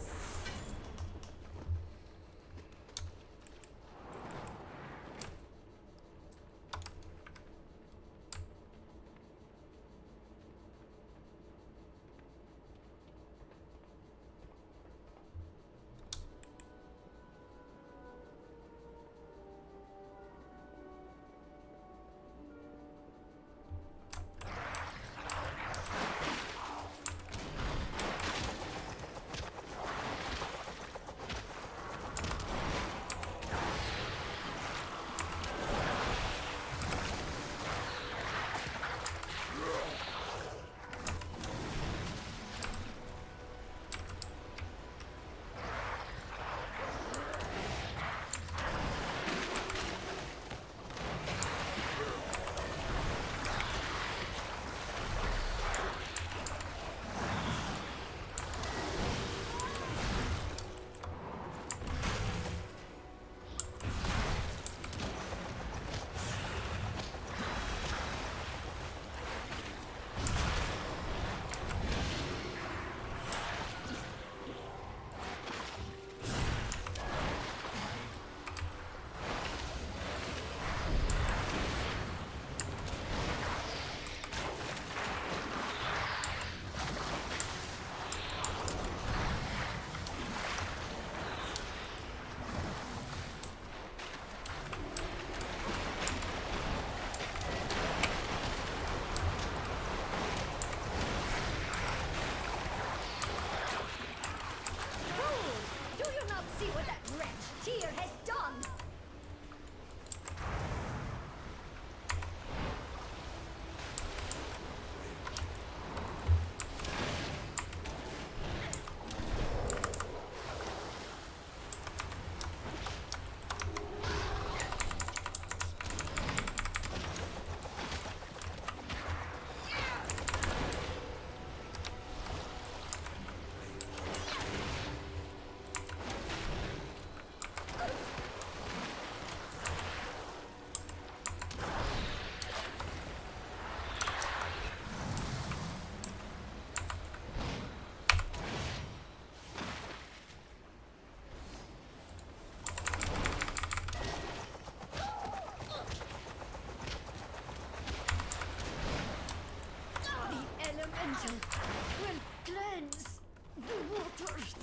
P: Will cleanse the waters.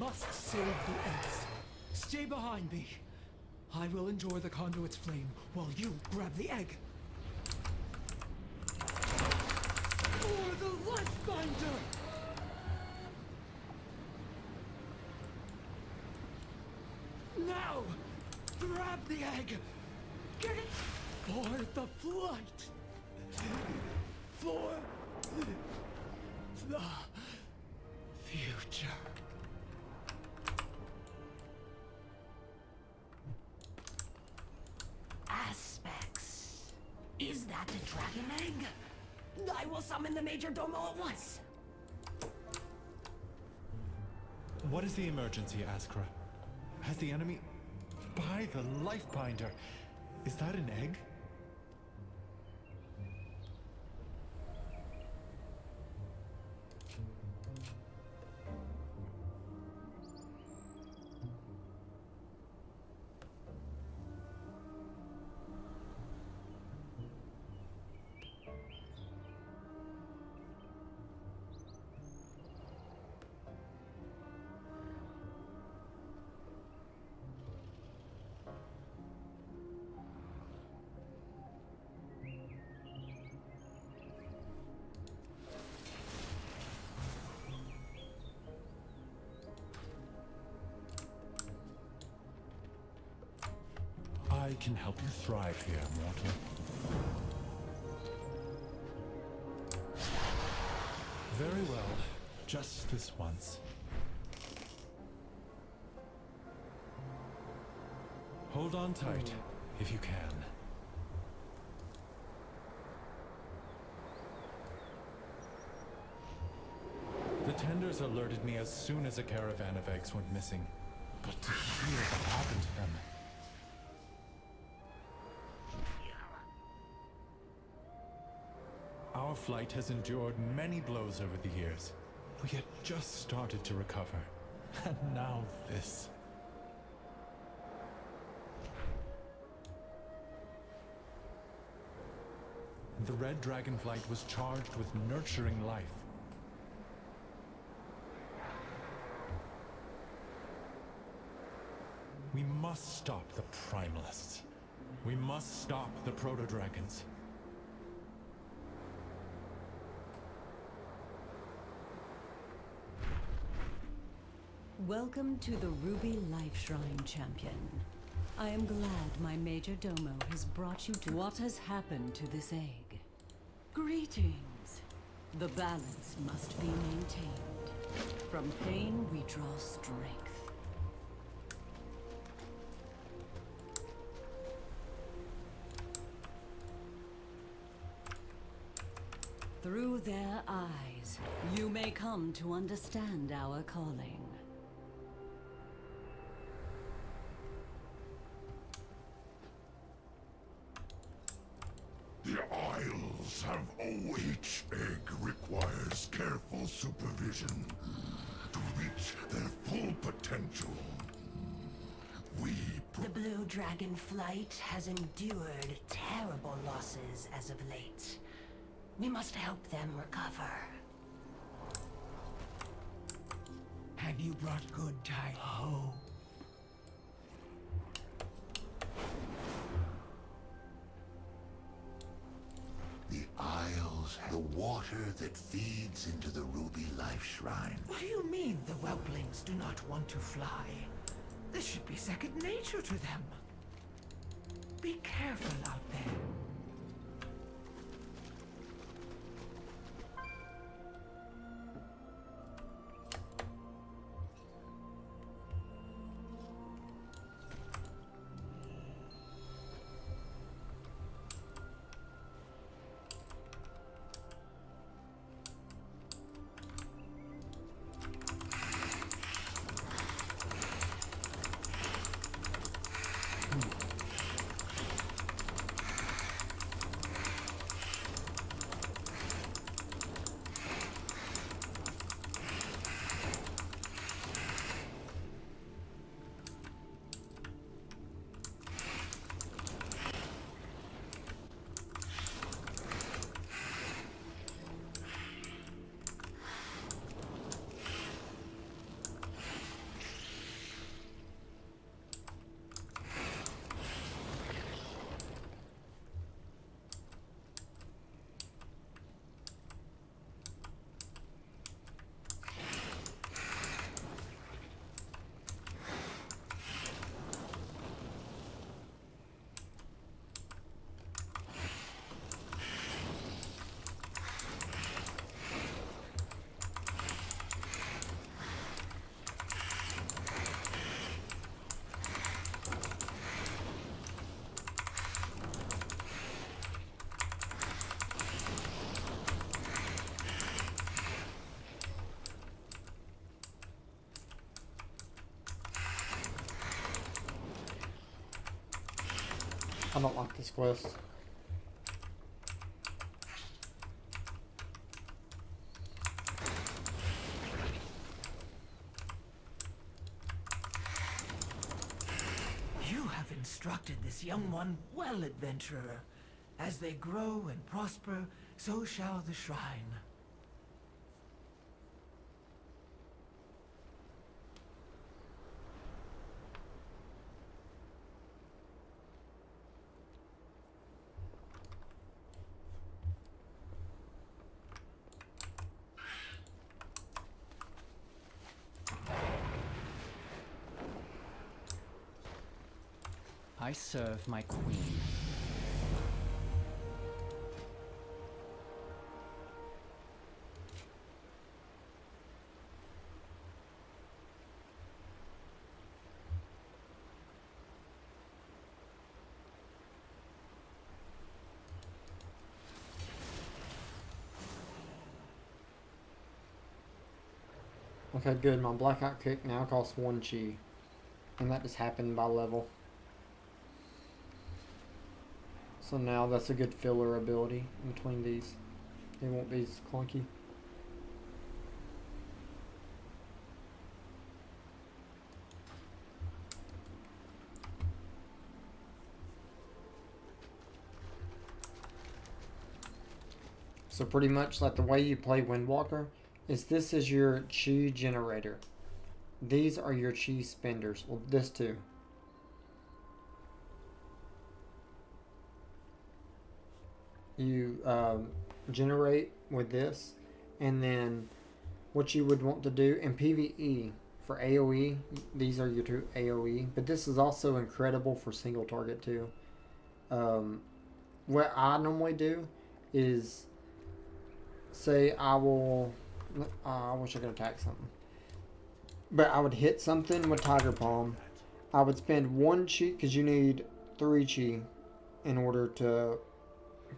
E: must save the eggs. Stay behind me. I will endure the conduit's flame while you grab the egg. For the Lifebinder! Now! Grab the egg! Get it for the flight! For the future.
R: Aspects. Is that a dragon egg? I will summon the Major Domo at once.
T: What is the emergency, Askra? Has the enemy... By the Lifebinder! Is that an egg? I can help you thrive here, mortal. Very well. Just this once. Hold on tight, if you can. The tenders alerted me as soon as a caravan of eggs went missing. But to hear what happened to them... Our flight has endured many blows over the years. We had just started to recover. And now this. The Red Dragon Flight was charged with nurturing life. We must stop the Primalists. We must stop the Proto-Dragons.
U: Welcome to the Ruby Life Shrine, Champion. I am glad my Major Domo has brought you to what has happened to this egg. Greetings. The balance must be maintained. From pain we draw strength. Through their eyes, you may come to understand our calling.
C: The Isles have each egg requires careful supervision to reach their full potential.
R: The Blue Dragon Flight has endured terrible losses as of late. We must help them recover.
E: Have you brought good tidings? Oh.
C: The Isles have the water that feeds into the Ruby Life Shrine.
E: What do you mean the whelplings do not want to fly? This should be second nature to them. Be careful out there.
A: I don't like this quest.
E: You have instructed this young one well, adventurer. As they grow and prosper, so shall the shrine.
Q: I serve my queen.
A: Okay, good. My blackout kick now costs 1 chi. And that just happened by level. So now that's a good filler ability in between these. They won't be as clunky. So pretty much like the way you play Windwalker is this is your chi generator. These are your chi spenders. Well, this too. You generate with this, and then what you would want to do in PvE for AoE, these are your two AoE, but this is also incredible for single target too. What I normally do is say I wish I could attack something, but I would hit something with Tiger Palm. I would spend 1 chi because you need 3 chi in order to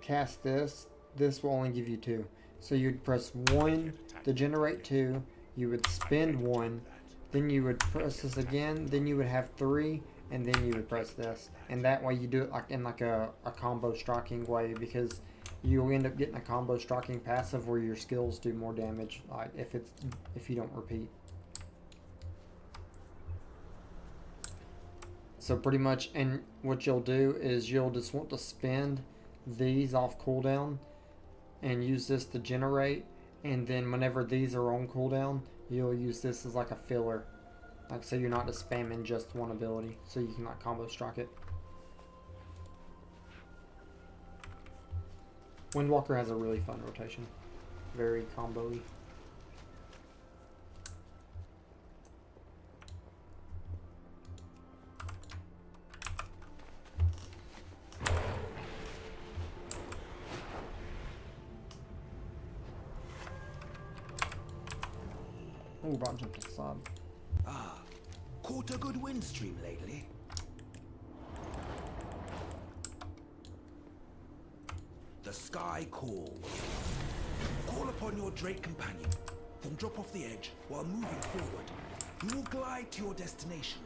A: cast this. This will only give you 2. So you'd press 1 to generate 2. You would spend 1. Then you would press this again. Then you would have 3, and then you would press this. And that way you do it like in like a combo striking way, because you'll end up getting a combo striking passive where your skills do more damage, like if you don't repeat. So pretty much, and what you'll do is you'll just want to spend these off cooldown and use this to generate, and then whenever these are on cooldown, you'll use this as like a filler, like so you're not just spamming just one ability, so you can like combo strike it. Windwalker has a really fun rotation, very combo-y. Oh, bot jumped to the side.
B: Ah, caught a good wind stream lately. The sky calls. Call upon your Drake companion, then drop off the edge while moving forward. You will glide to your destination.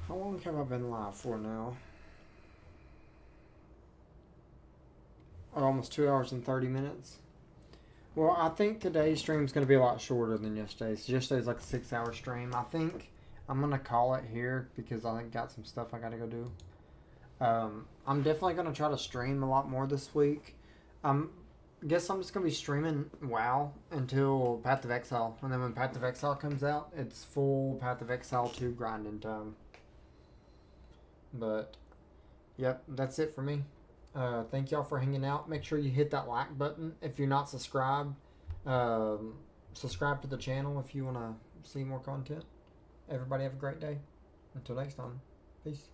A: How long have I been live for now? Almost 2 hours and 30 minutes. Well, I think today's stream is going to be a lot shorter than yesterday's. Yesterday's like a 6-hour stream. I think I'm going to call it here because I got some stuff I got to go do. I'm definitely going to try to stream a lot more this week. I guess I'm just going to be streaming WoW until Path of Exile. And then when Path of Exile comes out, it's full Path of Exile 2 grinding time. But, yep, that's it for me. Thank y'all for hanging out. Make sure you hit that like button if you're not subscribed. Subscribe to the channel if you want to see more content. Everybody have a great day. Until next time. Peace.